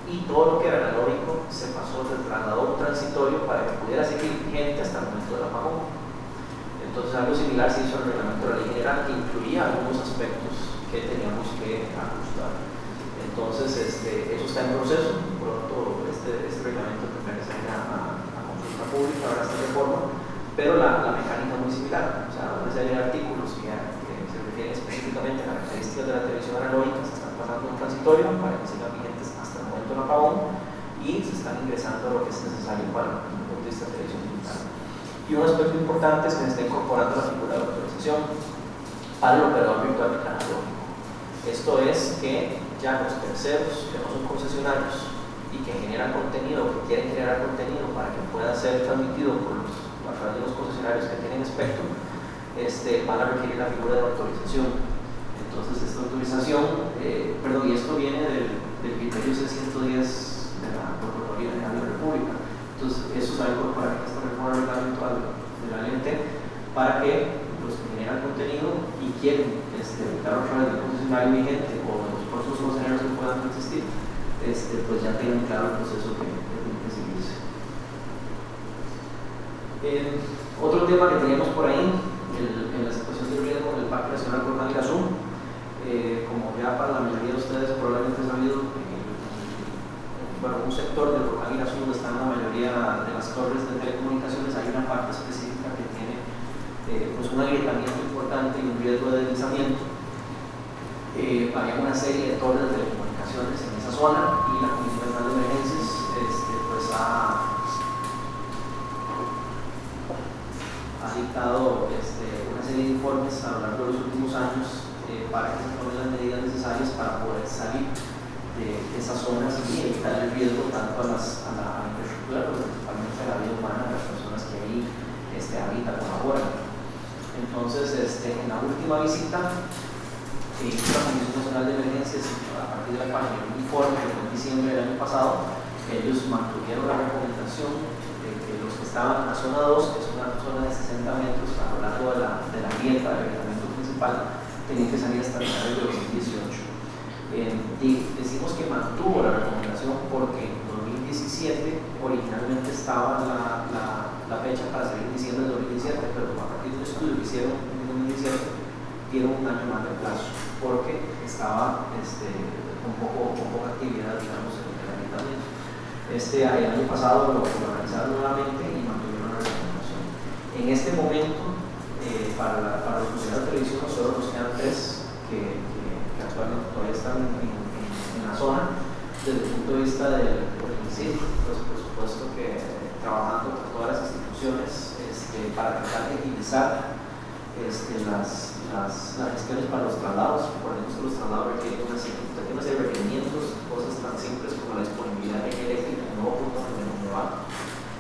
y todo lo que era analógico se trasladó un transitorio para que pudiera seguir vigente hasta el momento del apagón. Entonces, algo similar se hizo en el reglamento de la ley general que incluía algunos aspectos que teníamos que ajustar. Entonces, eso está en proceso. Pronto este reglamento tendrá que salir a consulta pública para esta reforma, pero la mecánica es muy similar. O sea, una serie de artículos que se refieren específicamente a características de la televisión analógica se están pasando un transitorio para que sigan vigentes hasta el momento del apagón y se están ingresando a lo que es necesario para el punto de vista de televisión digital. Y un aspecto importante es que se está incorporando la figura de autorización para el operador virtual de canal lógico. Esto es que ya los terceros que no son concesionarios y que generan contenido, que quieren generar contenido para que pueda ser transmitido a través de los concesionarios que tienen espectro, van a requerir la figura de autorización. Entonces, esta autorización, y esto viene del criterio C-110 de la Procuraduría General de la República. Entonces, eso se va a incorporar en esta reforma reglamento de la para que los que generan contenido y quieren evitar otra vez del concesionario vigente o de los próximos concesionarios que puedan existir, pues ya tengan claro el proceso que tiene que seguirse. Otro tema que teníamos por ahí, en la situación de riesgo del Parque Nacional Volcán Irazú, como ya para la mayoría de ustedes probablemente han sabido, un sector del Volcán Irazú donde están la mayoría de las torres de telecomunicaciones, hay una parte específica que tiene pues un agrietamiento importante y un riesgo de deslizamiento. Había una serie de torres de telecomunicaciones en esa zona y la Comisión Nacional de Emergencias pues ha dictado una serie de informes a lo largo de los últimos años para que se tomen las medidas necesarias para poder salir de esas zonas y evitar el riesgo tanto a la infraestructura, pero principalmente a la vida humana de las personas que ahí habitan o laboran. Entonces, en la última visita que hizo la Comisión Nacional de Emergencias a partir de la página del informe que fue en diciembre del año pasado, ellos mantuvieron la recomendación de que los que estaban en la zona 2, que es una zona de 60 metros a lo largo de la grieta del agrietamiento principal, tenían que salir hasta finales de 2018. Decimos que mantuvo la recomendación porque en 2017 originalmente estaba la fecha para salir en diciembre de 2017, pero a partir de un estudio que hicieron en 2017 dieron un año más de plazo porque estaba con poca actividad, digamos, en el agrietamiento. El año pasado lo organizaron nuevamente y mantuvieron la recomendación. En este momento, para los funcionarios de televisión solo nos quedan 3 que actualmente todavía están en la zona. Desde el punto de vista del INCID, pues por supuesto que trabajando con todas las instituciones para tratar de agilizar las gestiones para los traslados. Por ejemplo, los traslados requieren una serie de requerimientos, cosas tan simples como la disponibilidad de energía eléctrica en el nuevo punto donde va.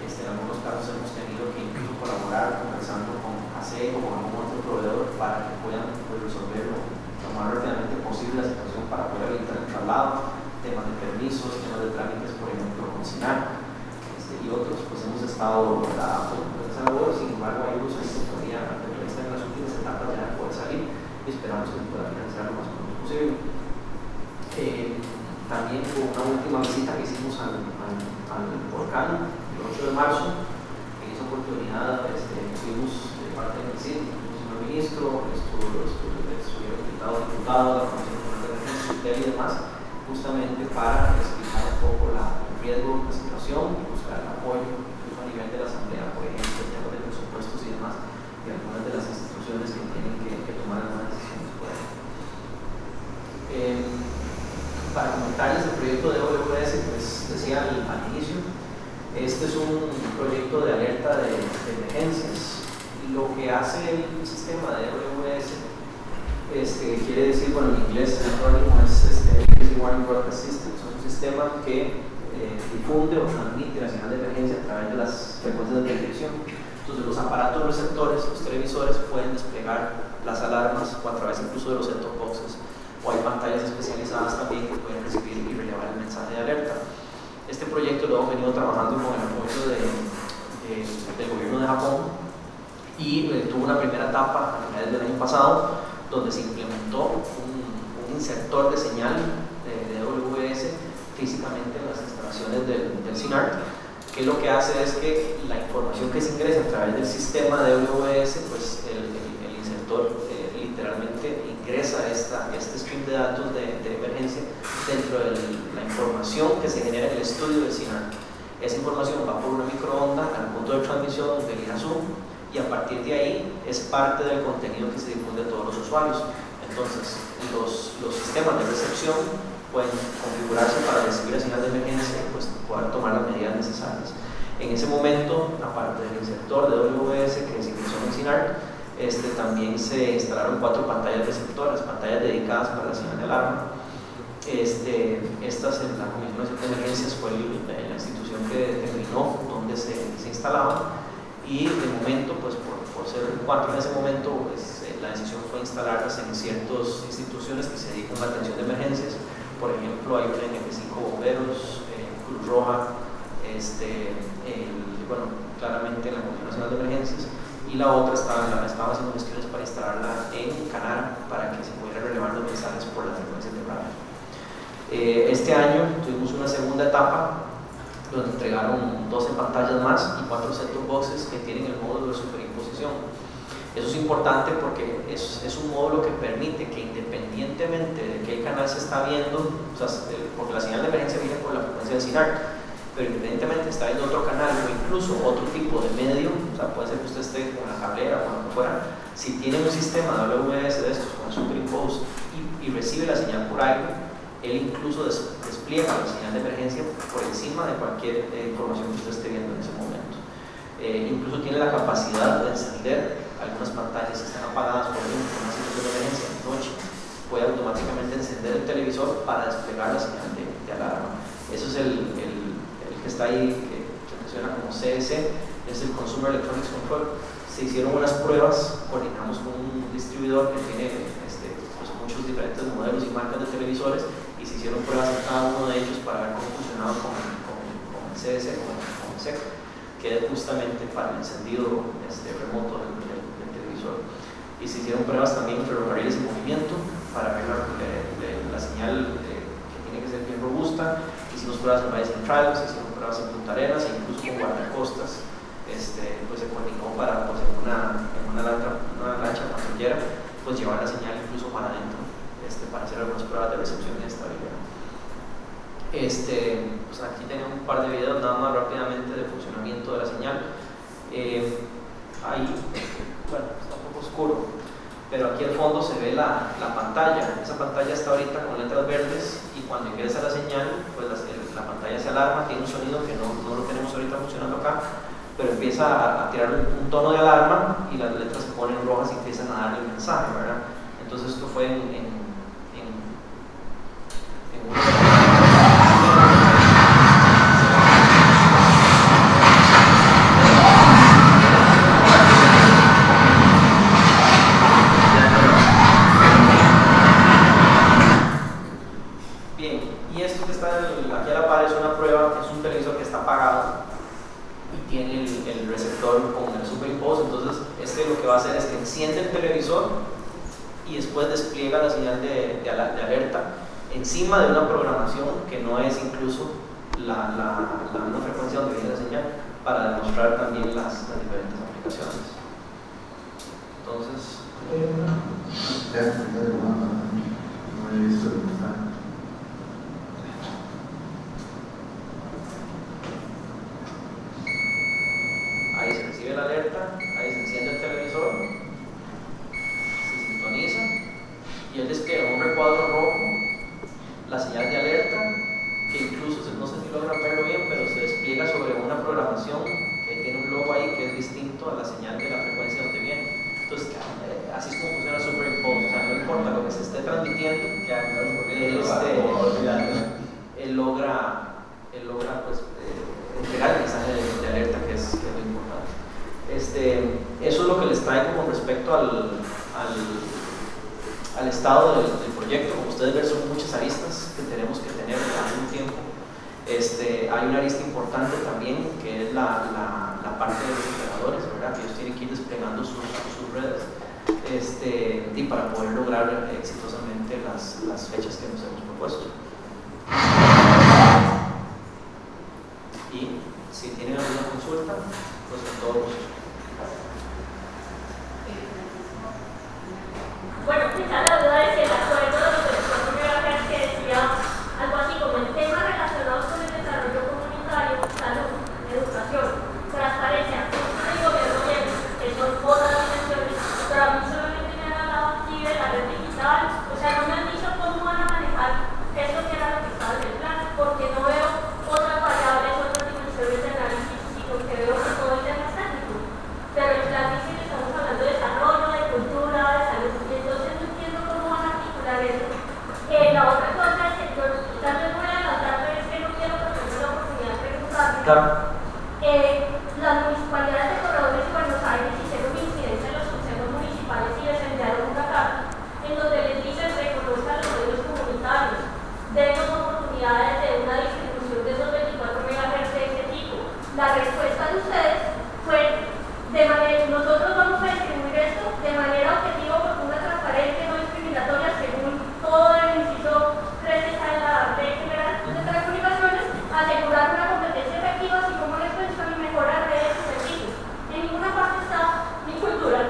En algunos casos hemos tenido que incluso colaborar conversando con ASEC o con algún otro proveedor para que puedan resolverlo lo más rápidamente posible la situación para poder evitar el traslado, temas de permisos, temas de trámites, por ejemplo, con SINAR y otros, pues hemos estado con esa labor. Sin embargo, hay unos que todavía están en las últimas etapas ya de poder salir y esperamos que se pueda financiar lo más pronto posible. También hubo una última visita que hicimos al volcán el 8 de marzo. En esa oportunidad fuimos de parte del CID, el señor ministro, estuvieron invitados diputados, la Comisión Nacional de Emergencias y demás, justamente para explicar un poco el riesgo de la situación y buscar el apoyo, incluso a nivel de la Asamblea, por ejemplo, en temas de presupuestos y demás, y algunas de las instituciones que tienen que tomar algunas decisiones por ahí. Para comentarles el proyecto de OWS, pues decía al inicio, este es un proyecto de alerta de emergencias. Lo que hace el sistema de OWS, quiere decir, bueno, en inglés el acrónimo es Emergency Warning Broadcast System, es un sistema que difunde o transmite la señal de emergencia a través de las frecuencias de televisión. Entonces los aparatos receptores, los televisores, pueden desplegar las alarmas o a través incluso de los set-top boxes, o hay pantallas especializadas también que pueden recibir y relevar el mensaje de alerta. Este proyecto lo hemos venido trabajando con el apoyo del gobierno de Japón y tuvo una primera etapa a finales del año pasado donde se implementó un insertor de señal de OWS físicamente en las instalaciones del SINAR, que lo que hace es que la información que se ingresa a través del sistema de OWS, pues el insertor literalmente ingresa este stream de datos de emergencia dentro de la información que se genera en el estudio del SINAR. Esa información va por una microonda al punto de transmisión del Irazú y a partir de ahí es parte del contenido que se difunde a todos los usuarios. Entonces, los sistemas de recepción pueden configurarse para recibir la señal de emergencia y pues, poder tomar las medidas necesarias. En ese momento, aparte del insertor de OWS que se ingresó en SINAR, también se instalaron 4 pantallas receptoras, pantallas dedicadas para la señal de alarma. Estas en la Comisión Nacional de Emergencias fue la institución que determinó dónde se instalaban y de momento, pues por ser 4 en ese momento, pues, la decisión fue instalarlas en ciertas instituciones que se dedican a la atención de emergencias. Por ejemplo, hay una en F5 Bomberos, Cruz Roja, claramente en la Comisión Nacional de Emergencias, y y la otra estaba haciendo gestiones para instalarla en Canara para que se pudieran relevar los mensajes por las frecuencias de radio. Este año tuvimos una segunda etapa donde entregaron 12 pantallas más y 4 set-top boxes que tienen el módulo de superimposición. Eso es importante porque es un módulo que permite que independientemente de qué canal se está viendo, o sea, porque la señal de emergencia viene por la frecuencia del SINAR, pero independientemente está viendo otro canal o incluso otro tipo de medio, o sea, puede ser que usted esté con la cablera o lo que fuera, si tiene un sistema WMS de estos con superimpose y recibe la señal por aire, él incluso despliega la señal de emergencia por encima de cualquier información que usted esté viendo en ese momento. Incluso tiene la capacidad de encender algunas pantallas que están apagadas, por ejemplo, en una situación de emergencia de noche, puede automáticamente encender el televisor para desplegar la señal de alarma. Eso es el que está ahí, que se menciona como CS, es el Consumer Electronics Control. Se hicieron unas pruebas, coordinamos con un distribuidor que tiene pues muchos diferentes modelos y marcas de televisores, y se hicieron pruebas en cada uno de ellos para ver cómo funcionaba con el CS, con el SEC, que es justamente para el encendido remoto del televisor. Y se hicieron pruebas también en ferrocarriles en movimiento para ver la señal que tiene que ser bien robusta. Hicimos pruebas en Valle Central, se hicieron pruebas en Punta Arenas e incluso con guardacostas. Pues se coordinó para, pues, en una lancha patrullera, pues llevar la señal incluso para adentro, para hacer algunas pruebas de recepción y estabilidad. Pues aquí tenemos un par de videos nada más rápidamente de funcionamiento de la señal. Ahí, bueno, está un poco oscuro, pero aquí al fondo se ve la pantalla. Esa pantalla está ahorita con letras verdes y cuando ingresa la señal, pues la pantalla se alarma, tiene un sonido que no lo tenemos ahorita funcionando acá, pero empieza a tirar un tono de alarma y las letras se ponen rojas y empiezan a darle el mensaje, ¿verdad? Entonces esto fue en Bien, y esto que está aquí a la par es una prueba, es un televisor que está apagado y tiene el receptor con el superimpose. Entonces lo que va a hacer es que enciende el televisor y después despliega la señal de alerta encima de una programación que no es incluso la misma frecuencia donde viene la señal, para demostrar también las diferentes aplicaciones. Entonces
no he visto el mensaje.
ahí se recibe la alerta, ahí se enciende el televisor, se sintoniza y él despliega un recuadro rojo, la señal de alerta, que incluso, no sé si logran verlo bien, pero se despliega sobre una programación que tiene un logo ahí que es distinto a la señal de la frecuencia donde viene. Entonces, así es como funciona Superimpose. O sea, no importa lo que se esté transmitiendo, él logra pues, entregar el mensaje de alerta, que es lo importante. Eso es lo que les traigo con respecto al estado del proyecto. Como ustedes ven, son muchas aristas que tenemos que tener al mismo tiempo. Hay una arista importante también, que es la parte de los operadores, ¿verdad? Que ellos tienen que ir desplegando sus redes y para poder lograr exitosamente las fechas que nos hemos propuesto. Y si tienen alguna consulta, pues con todo gusto.
Bueno, quizá la duda es el acuerdo de los directores universitarios que decía algo así como en temas relacionados con el desarrollo comunitario, salud, educación, transparencia, cultura y gobierno bien, que son otras dimensiones, pero a mí solamente me han hablado aquí de la red digital, o sea, no me han dicho cómo van a manejar esto que era lo que estaba en el plan, porque no veo otras variables, otras dimensiones de análisis, sino que veo que todo el tema es técnico. nosotros vamos a distribuir esto de manera objetiva, profunda, transparente, no discriminatoria, según todo el inciso 3 de la Ley General de Telecomunicaciones, asegurar una competencia efectiva, así como la extensión y mejora de redes y servicios. En ninguna parte está ni cultura,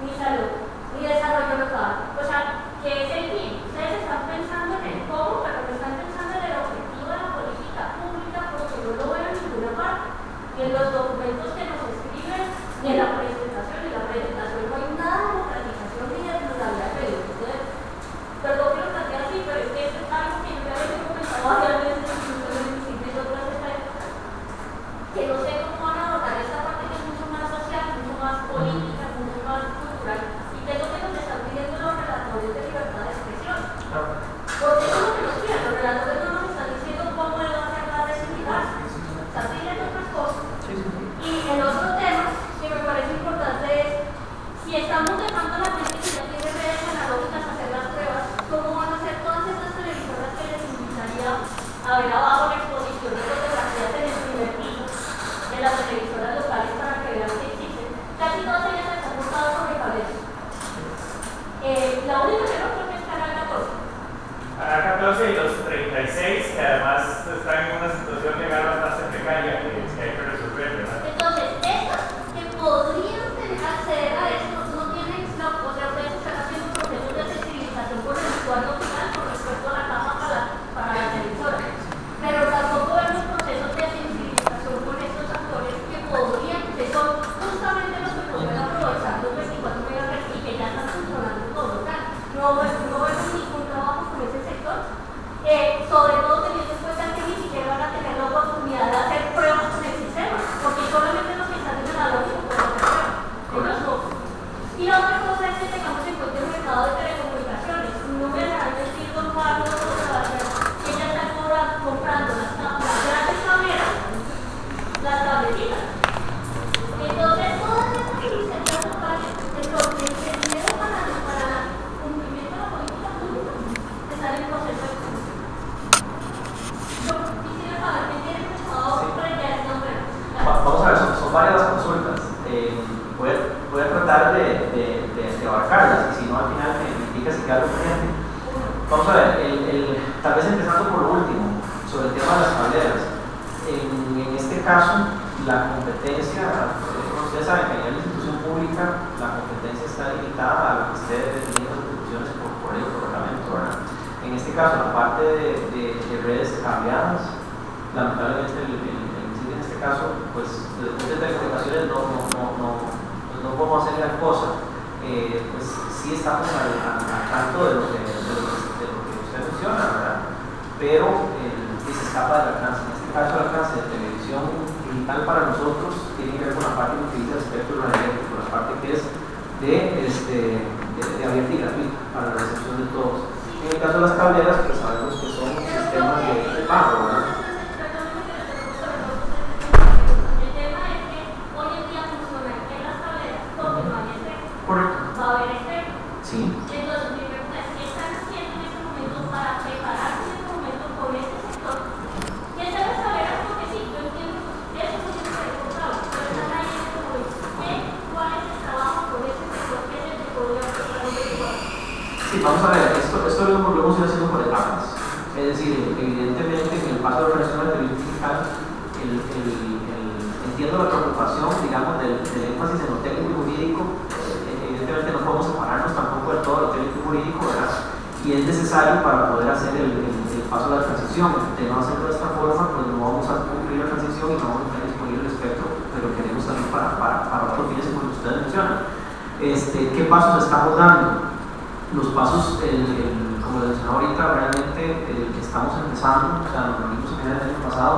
ni salud, ni desarrollo local. O sea, que es el fin. Ustedes están pensando en el cómo, pero no están pensando en el objetivo de la política pública, porque no lo veo en ninguna parte. Y en los documentos que nos escriben, ni en la presentación, no hay nada de democratización ni de pluralidad de ustedes. Perdón que lo planteé así, pero es que esto es algo que yo ya les he comentado varias veces, incluso en distintas otras épocas, que no sé cómo van a abordar esta parte que es mucho más social, mucho más política, mucho más cultural, y que es lo que nos están pidiendo los relatores de libertad de expresión. Porque eso es lo que nos piden, los relatores no nos están diciendo cómo él va a hacer la desigualdad, están pidiendo otras cosas. Y el otro tema que me parece importante es, si estamos dejando a la gente que ya tiene redes analógicas a hacer las pruebas, ¿cómo van a hacer todas estas televisoras que les invitaría a ver abajo la exposición de fotografías en el primer piso de las televisoras locales para que vean que existen? Casi todas ellas están montadas sobre cabeza. La única que no creo que es Canal 14.
Canal 14 y los 36, que además están en una situación legal bastante precaria que hay que resolver, ¿verdad?
Entonces, estas que podrían acceder a esto no tienen, o sea, ustedes están haciendo procesos de sensibilización por el usuario final con respecto a la caja para la televisora. Pero tampoco vemos procesos de sensibilización con estos actores que podrían, que son justamente los que pueden aprovechar los 24 MHz y que ya están funcionando todos. O sea, no vemos ningún trabajo con ese sector, sobre todo teniendo en cuenta que ni siquiera van a tener la oportunidad de hacer pruebas con el sistema, porque solamente los que están en el analógico pueden hacer pruebas, ellos no. Y la otra cosa es que tengamos en cuenta el mercado de telecomunicaciones. No me dejarán decir, don Pablo, que ya están comprando las grandes cameras, las tabletitas. Entonces, todas estas iniciativas locales, entonces, el dinero para el cumplimiento de la política pública está en el proceso de construcción. Yo quisiera saber qué tiene pensado frente a esta oferta.
Vamos a ver, son varias las consultas. Voy a tratar de abarcarlas y si no al final me indica si queda algo pendiente. Vamos a ver, tal vez empezando por lo último, sobre el tema de las tableras. En este caso, la competencia, ustedes saben que a nivel de institución pública, la competencia está limitada a lo que esté definiendo las instituciones por el reglamento, ¿verdad? En este caso, la parte de redes cableadas, lamentablemente en este caso, pues después de telecomunicaciones no podemos hacer gran cosa. Pues sí estamos al tanto de lo que usted menciona, ¿verdad? Pero se escapa del alcance. En este caso, el alcance de televisión digital para nosotros tiene que ver con la parte que utiliza el espectro radioeléctrico, la parte que es de abierta y gratuita para la recepción de todos. En el caso de las tableras, pues sabemos que son sistemas de pago, ¿verdad? Correcto.
Va a haber espectro.
Sí.
Entonces, mi pregunta es, ¿qué están haciendo en este momento para prepararse en este momento con este sector? ¿Qué se les saber? Porque sí, yo entiendo que eso no tiene que ver con trabajo, pero están ahí en este momento. ¿Cuál es el trabajo con este sector? ¿Qué es el que podría preparar un sector?
Sí, vamos a ver, esto lo volvemos a ir haciendo por etapas. Es decir, evidentemente en el paso de la relación de la televisión digital, entiendo la preocupación, digamos, del énfasis en lo técnico y jurídico. Evidentemente no podemos separarnos tampoco de todo lo técnico y jurídico, ¿verdad? Y es necesario para poder hacer el paso de la transición. De no hacerlo de esta forma, pues no vamos a cumplir la transición y no vamos a tener disponible el espectro, pero queremos también para otros fines como ustedes mencionan. ¿Qué pasos estamos dando? Los pasos, como les mencionaba ahorita, realmente estamos empezando, o sea, nos reunimos a finales del año pasado.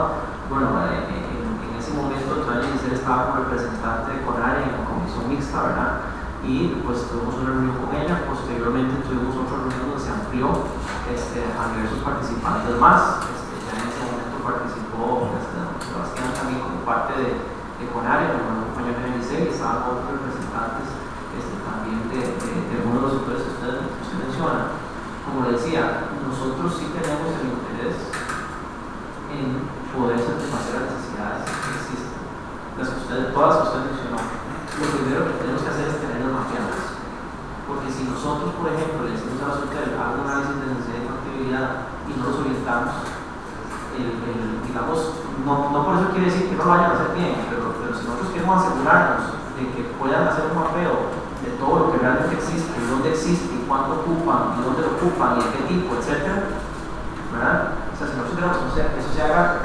Bueno, en ese momento Tony estaba como representante de CONARE en la comisión mixta, ¿verdad? Y pues tuvimos una reunión con ella, posteriormente tuvimos otra reunión donde se amplió a diversos participantes más. Ya en ese momento participó Sebastián también como parte de CONARE, el compañero de Licey, y estaban otros representantes también de algunos de los sectores que usted menciona. Como le decía, nosotros sí tenemos el interés en poder satisfacer las necesidades que existen, todas las que usted mencionó. Lo primero que
que tenemos que hacer es tenerlas mapeadas. Porque si nosotros, por ejemplo, le decimos a los hoteles, hagan un análisis de necesidad y factibilidad y no los orientamos, digamos, no por eso quiere decir que no lo vayan a hacer bien, pero si nosotros queremos asegurarnos de que puedan hacer un mapeo de todo lo que realmente existe, y dónde existe, y cuánto ocupan, y dónde lo ocupan, y de qué tipo, etc., ¿verdad? O sea, si nosotros queremos que eso se haga,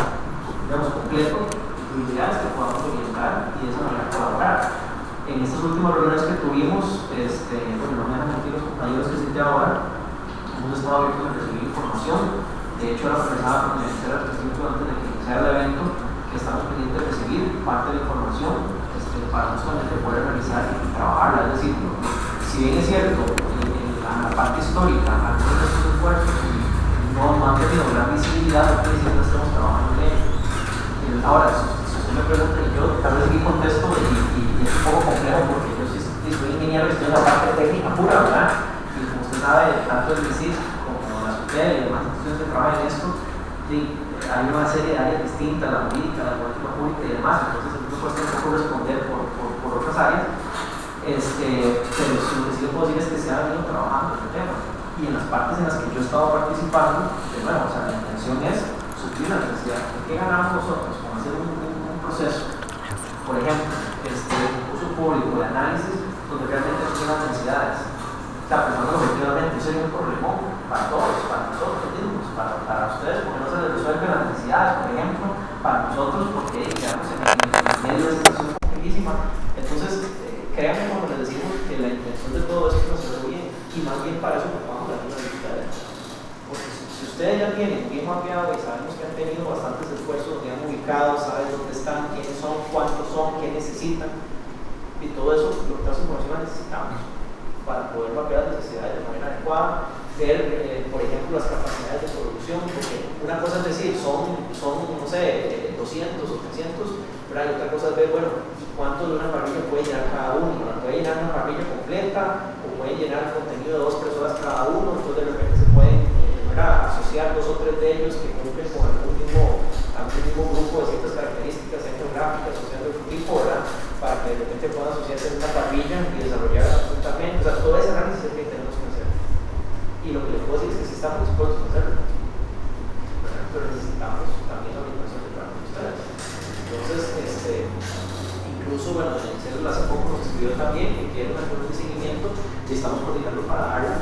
digamos, completo, lo ideal es que podamos orientar y de esa manera colaborar. En estas últimas reuniones que tuvimos, bueno, no me dejan mentir los compañeros que cité ahora, hemos estado abiertos a recibir información. De hecho, ahora conversaba con el Ministerio de Administración antes de que iniciara el evento, que estamos pendientes de recibir parte de la información para justamente poder realizar y trabajarla. Es decir, si bien es cierto, en la parte histórica, algunos de estos esfuerzos no han tenido gran visibilidad, no quiere decir que estamos trabajando en ello. Ahora, si usted me pregunta, yo tal vez aquí contesto y es un poco complejo porque yo soy ingeniero y estoy en la parte técnica pura, ¿verdad? Y como usted sabe, tanto el MISIS como la SUTEL y demás instituciones que trabajan en esto, hay una serie de áreas distintas, la jurídica, la política pública y demás, entonces a mí me cuesta un poco responder por otras áreas, pero lo que sí le puedo decir es que se ha venido trabajando en el tema, y en las partes en las que yo he estado participando, de nuevo, o sea, la intención es suplir la necesidad. ¿Qué ganamos nosotros con hacer un proceso? Por ejemplo, un curso público de análisis donde realmente son las necesidades. O sea, pensando objetivamente, eso sería un problemón para todos, para nosotros mismos, para ustedes, porque no se les resuelven las necesidades, por ejemplo, para nosotros, porque quedamos en medio de una situación complejísima. Entonces, créanme cuando les decimos que la intención de todo esto nos hace bien, y más bien para eso ocupamos la ayuda de ustedes. Porque si ustedes ya tienen bien mapeado y sabemos que han tenido bastantes esfuerzos, donde han ubicado, saben dónde están, quiénes son, cuántos son, qué necesitan, y todo eso, lo que hace información necesitamos para poder mapear las necesidades de manera adecuada, ver, por ejemplo, las capacidades de producción, porque una cosa es decir, son no sé, 200 o 300, pero hay otra cosa es ver, bueno, cuánto de una parrilla puede llenar cada uno, ¿no? Puede llenar una parrilla completa, o puede llenar el contenido de 2 personas cada uno, entonces de repente se pueden asociar 2 o 3 de ellos que cumplen con algún mismo grupo de ciertas características geográficas o sea de otro tipo, ¿verdad? Para que de repente puedan asociarse en una parrilla y desarrollar absolutamente, o sea, todo ese análisis que tenemos que hacer. Y lo que les puedo decir es que sí estamos dispuestos a hacerlo, ¿verdad? Pero necesitamos también la orientación de parte de ustedes. Entonces, incluso, bueno, el CEDUL hace poco nos escribió también que quiere una reunión de seguimiento y estamos coordinando para darla,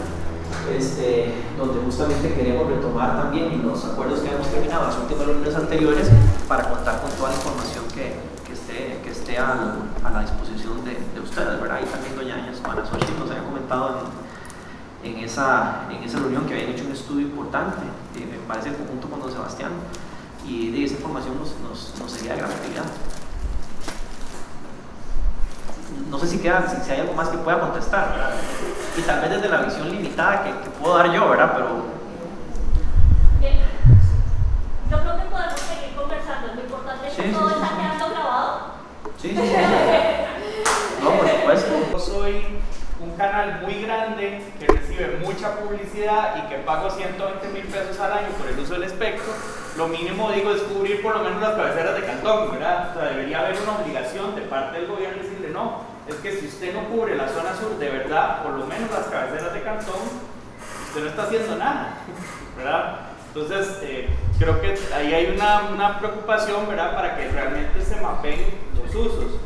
donde justamente queremos retomar también y los acuerdos que hemos terminado las últimas reuniones anteriores para contar con toda la información que esté a la disposición de ustedes, ¿verdad? Y también doña Ana Xochitl nos había comentado en esa reunión que habían hecho un estudio importante, me parece en conjunto con don Sebastián, y de esa información nos sería de gran utilidad. No sé si hay algo más que pueda contestar, ¿verdad? Y tal vez desde la visión limitada que puedo dar yo, ¿verdad? Pero
bien. Yo creo que podemos seguir conversando. Lo importante es que todo está quedando grabado.
Sí. No, por supuesto.
Yo soy un canal muy grande que recibe mucha publicidad y que pago 120,000 pesos al año por el uso del espectro. Lo mínimo, digo, es cubrir por lo menos las cabeceras de cantón, ¿verdad? O sea, debería haber una obligación de parte del gobierno decirle no, es que si usted no cubre la zona sur de verdad, por lo menos las cabeceras de cantón, usted no está haciendo nada, ¿verdad? Entonces, creo que ahí hay una preocupación, ¿verdad? Para que realmente se mapeen los usos.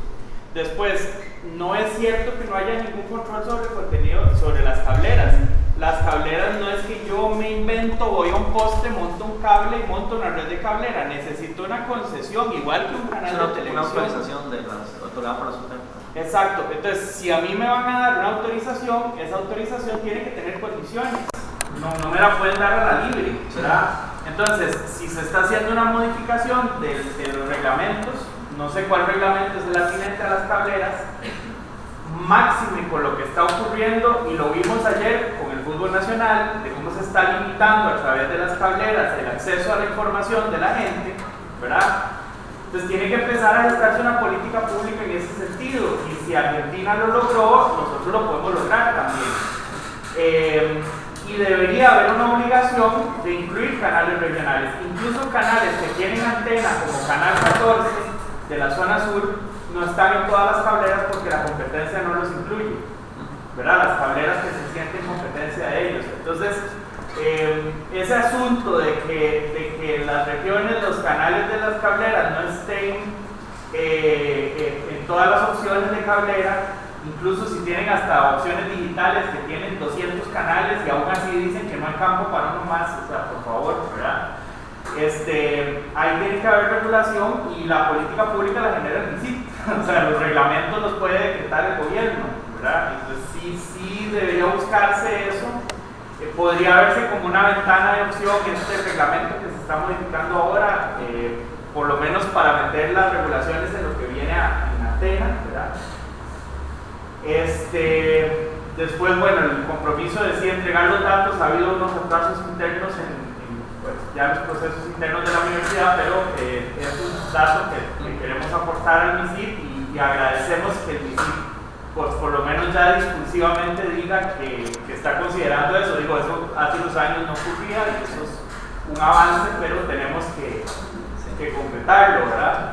Después, no es cierto que no haya ningún control sobre el contenido, sobre las cableras. Las cableras no es que yo me invento, voy a un poste, monto un cable y monto una red de cablera. Necesito una concesión, igual que un canal de televisión.
Una autorización otorgada por la SUTEL.
Exacto. Entonces, si a mí me van a dar una autorización, esa autorización tiene que tener condiciones. No me la pueden dar a la libre, ¿verdad? Entonces, si se está haciendo una modificación de los reglamentos, no sé cuál reglamento es el atinente a las cableras, máxime con lo que está ocurriendo, y lo vimos ayer con el fútbol nacional, de cómo se está limitando a través de las cableras el acceso a la información de la gente, ¿verdad? Entonces tiene que empezar a gestarse una política pública en ese sentido, y si Argentina lo logró, nosotros lo podemos lograr también. Y debería haber una obligación de incluir canales regionales, incluso canales que tienen antena como Canal 14 de la zona sur, no están en todas las cableras porque la competencia no los incluye, ¿verdad? Las cableras que se sienten competencia de ellos. Entonces, ese asunto de que las regiones, los canales de las cableras no estén en todas las opciones de cablera, incluso si tienen hasta opciones digitales que tienen 200 canales y aún así dicen que no hay campo para uno más, o sea, por favor, ¿verdad? Ahí tiene que haber regulación y la política pública la genera el municipio, o sea, los reglamentos los puede decretar el gobierno, ¿verdad? Entonces sí debería buscarse eso. Podría verse como una ventana de opción este reglamento que se está modificando ahora, por lo menos para meter las regulaciones en lo que viene en Atenas, ¿verdad? Después, bueno, el compromiso de sí entregar los datos, ha habido unos retrasos internos pues, ya los procesos internos de la universidad, pero es un dato que queremos aportar al MISIP y agradecemos que el MISIP pues por lo menos ya discursivamente diga que está considerando eso. Digo, eso hace unos años no ocurría y eso es un avance, pero tenemos que completarlo, ¿verdad?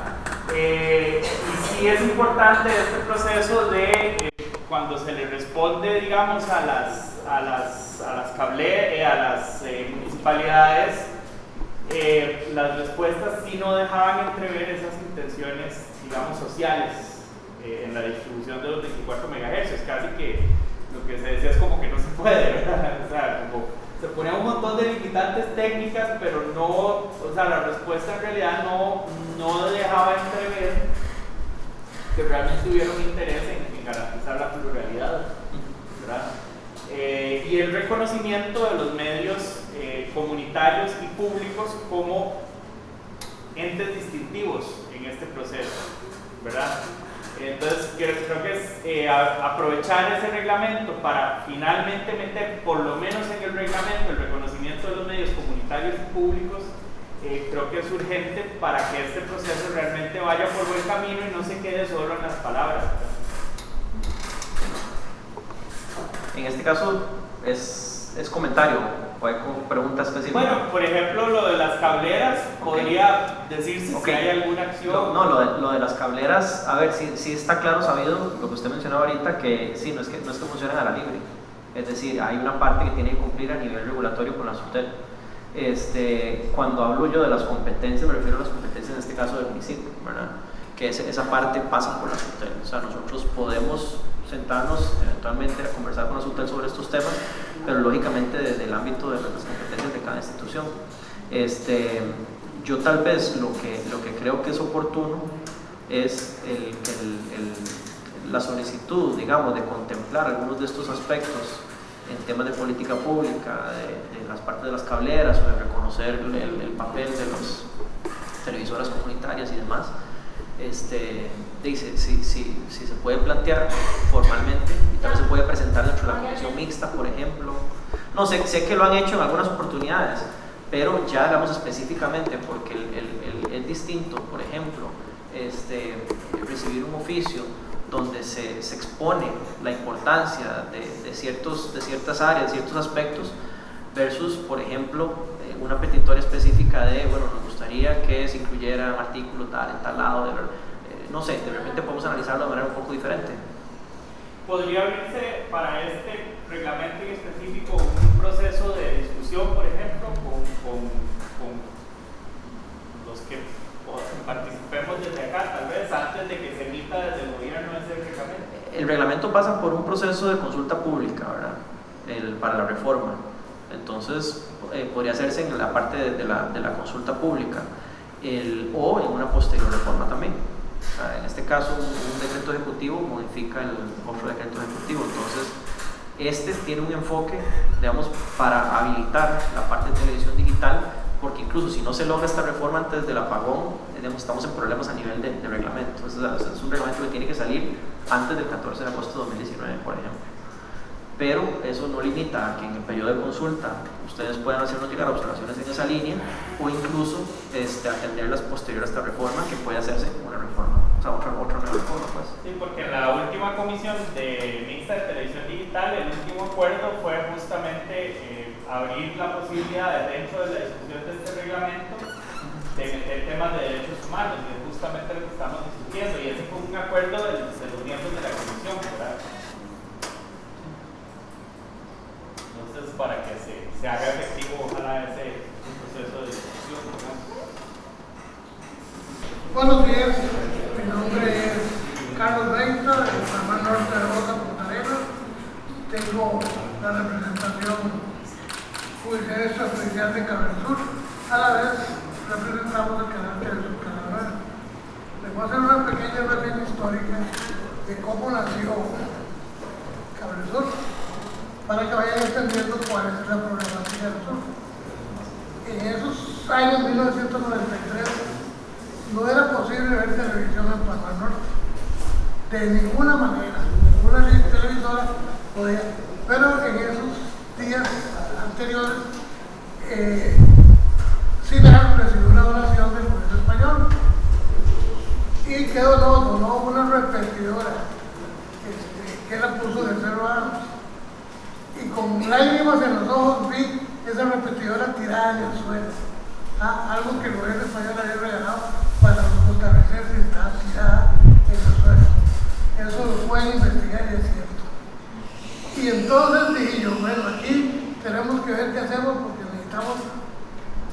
Y sí es importante este proceso de cuando se le responde, digamos, a las municipalidades, las respuestas sí no dejaban entrever esas intenciones, digamos, sociales en la distribución de los 24 MHz. Casi que lo que se decía es como que no se puede, ¿verdad? O sea, como se ponían un montón de limitantes técnicas, pero no, o sea, la respuesta en realidad no dejaba entrever que realmente hubiera un interés en garantizar la pluralidad, ¿verdad? Y el reconocimiento de los medios comunitarios y públicos como entes distintivos en este proceso, ¿verdad? Entonces creo que es aprovechar ese reglamento para finalmente meter por lo menos en el reglamento el reconocimiento de los medios comunitarios y públicos. Creo que es urgente para que este proceso realmente vaya por buen camino y no se quede solo en las palabras.
En este caso es comentario, o hay pregunta específica.
Bueno, por ejemplo, lo de las cableras, podría decirse si hay alguna acción.
Lo de las cableras, a ver, sí está claro sabido lo que usted mencionaba ahorita, que sí, no es que funcionen a la libre. Es decir, hay una parte que tiene que cumplir a nivel regulatorio con la SUTEL. Cuando hablo yo de las competencias, me refiero a las competencias en este caso del municipio, ¿verdad? Que esa parte pasa por la SUTEL. O sea, nosotros podemos sentarnos eventualmente a conversar con la SUTEL sobre estos temas, pero lógicamente desde el ámbito de las competencias de cada institución. Yo tal vez lo que creo que es oportuno es la solicitud, digamos, de contemplar algunos de estos aspectos en temas de política pública, de las partes de las cableras, o de reconocer el papel de las televisoras comunitarias y demás. Dice, si se puede plantear formalmente y también se puede presentar dentro de la comisión mixta, por ejemplo. No sé que lo han hecho en algunas oportunidades, pero ya hablamos específicamente porque es distinto, por ejemplo, recibir un oficio donde se expone la importancia de ciertas áreas, ciertos aspectos, versus, por ejemplo, una petitoria específica de, bueno, nos gustaría que se incluyera un artículo tal en tal lado, no sé, de repente podemos analizarlo de manera un poco diferente.
¿Podría abrirse para este reglamento en específico un proceso de discusión, por ejemplo, con los que participemos desde acá, tal vez, antes de que se emita desde el gobierno ese reglamento?
El reglamento pasa por un proceso de consulta pública, ¿verdad? Para la reforma. Entonces, podría hacerse en la parte de la consulta pública o en una posterior reforma también. En este caso, un decreto ejecutivo modifica el otro decreto ejecutivo. Entonces, tiene un enfoque, digamos, para habilitar la parte de televisión digital, porque incluso si no se logra esta reforma antes del apagón, digamos, estamos en problemas a nivel de reglamento. Entonces, es un reglamento que tiene que salir antes del 14 de agosto de 2019, por ejemplo. Pero eso no limita a que en el periodo de consulta ustedes puedan hacernos llegar observaciones en esa línea, o incluso atenderlas posterior a esta reforma, que puede hacerse una reforma, o sea, otra nueva reforma, pues.
Sí, porque en la última comisión mixta de televisión digital, el último acuerdo fue justamente abrir la posibilidad dentro de la discusión de este reglamento de meter temas de derechos humanos, y es justamente lo que estamos discutiendo, y ese fue un acuerdo de los miembros de la comisión, ¿verdad? Entonces, para que se haga efectivo, ojalá ese proceso de discusión, ¿verdad?
Buenos días, mi nombre es Carlos Reita, de San Juan Norte de Rosa, Punta Arenas. Tengo la representación judicial de Cabrera Sur, a la vez representamos el canal Telesur Canal 9. Les voy a hacer una pequeña reseña histórica de cómo nació Cabrera Sur, para que vayan entendiendo cuál es la problemática del sur. En esos años 1993 no era posible ver televisión en Panamá Norte, de ninguna manera, ninguna televisora podía, pero en esos días anteriores Sinar recibió una donación del gobierno español y que donó una repetidora que la puso de 0 años, y con lágrimas en los ojos vi esa repetidora tirada en el suelo, algo que el gobierno español había regalado para los costarricenses, y estaba tirada en el suelo. Eso lo pueden investigar y es cierto. Y entonces dije yo, bueno, aquí tenemos que ver qué hacemos, porque necesitamos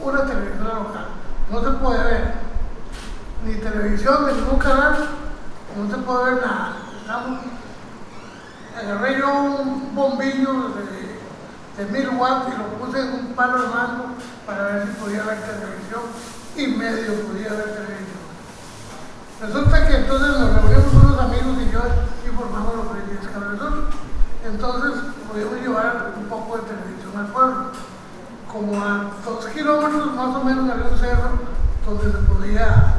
una televisora local. No se puede ver ni televisión de ningún canal, no se puede ver nada. Agarré yo un bombillo de 1000 watts y lo puse en un palo de mango para ver si podía ver televisión, y medio podía ver televisión. Resulta que entonces nos reunimos unos amigos y yo y formamos lo que es Cabrera Sur. Entonces pudimos llevar un poco de televisión al pueblo. Como a 2 kilómetros más o menos había un cerro donde se podía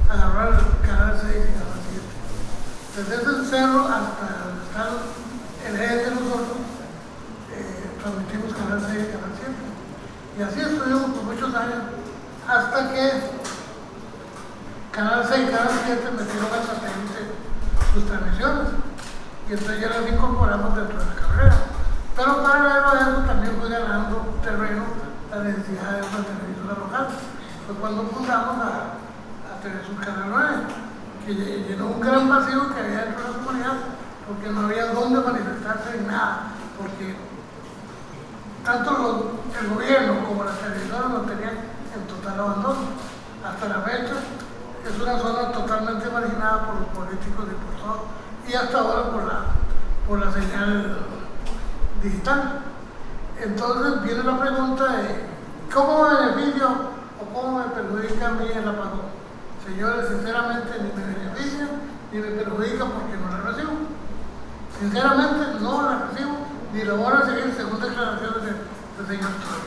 agarrar el canal 6 y canal 7. Desde ese cerro hasta donde está el eje de nosotros, transmitimos canal 6 y canal 7. Y así estuvimos por muchos años, hasta que canal 6 y canal 7 metieron al satélite sus transmisiones, y entonces ya las incorporamos dentro de la carrera. Pero paralelo a eso también fue ganando terreno la necesidad de una televisora local. Fue cuando fundamos a Telesur Canal 9, que llenó un gran vacío que había dentro de la comunidad, porque no había dónde manifestarse en nada, porque tanto el gobierno como las televisoras lo tenían en total abandono. Hasta la fecha es una zona totalmente marginada por los políticos y por todo, y hasta ahora por la señal digital. Entonces viene la pregunta de ¿cómo me beneficio o cómo me perjudica a mí el apagón? Señores, sinceramente ni me beneficia ni me perjudica, porque no la recibo. Sinceramente no la recibo, ni la voy a seguir según declaraciones del señor Trump.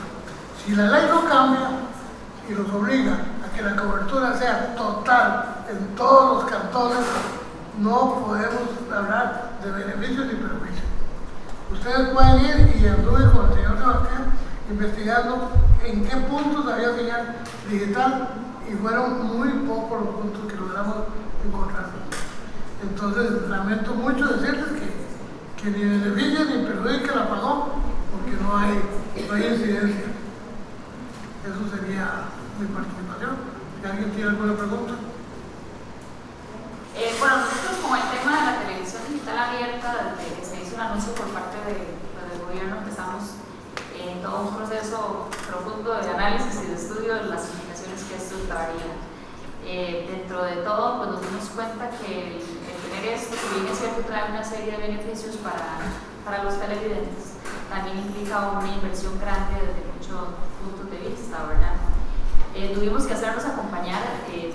Si la ley no cambia y los obliga a que la cobertura sea total en todos los cantones, no podemos hablar de beneficios ni perjuicios. Ustedes pueden ir, y anduve con el señor Sebastián investigando en qué puntos había señal digital, y fueron muy pocos los puntos que logramos encontrar. Entonces lamento mucho decirles que ni beneficia ni perjudica el apagón, porque no hay incidencia. Eso sería mi participación. Si alguien tiene alguna pregunta.
Bueno, nosotros con el tema de la televisión digital abierta, desde que se hizo el anuncio por parte del gobierno, empezamos en todo un proceso profundo de análisis y de estudio de las implicaciones que esto traería. Dentro de todo, pues nos dimos cuenta que el tener esto, que bien es cierto, trae una serie de beneficios para los televidentes, también implica una inversión grande desde muchos puntos de vista, ¿verdad? Tuvimos que hacernos acompañar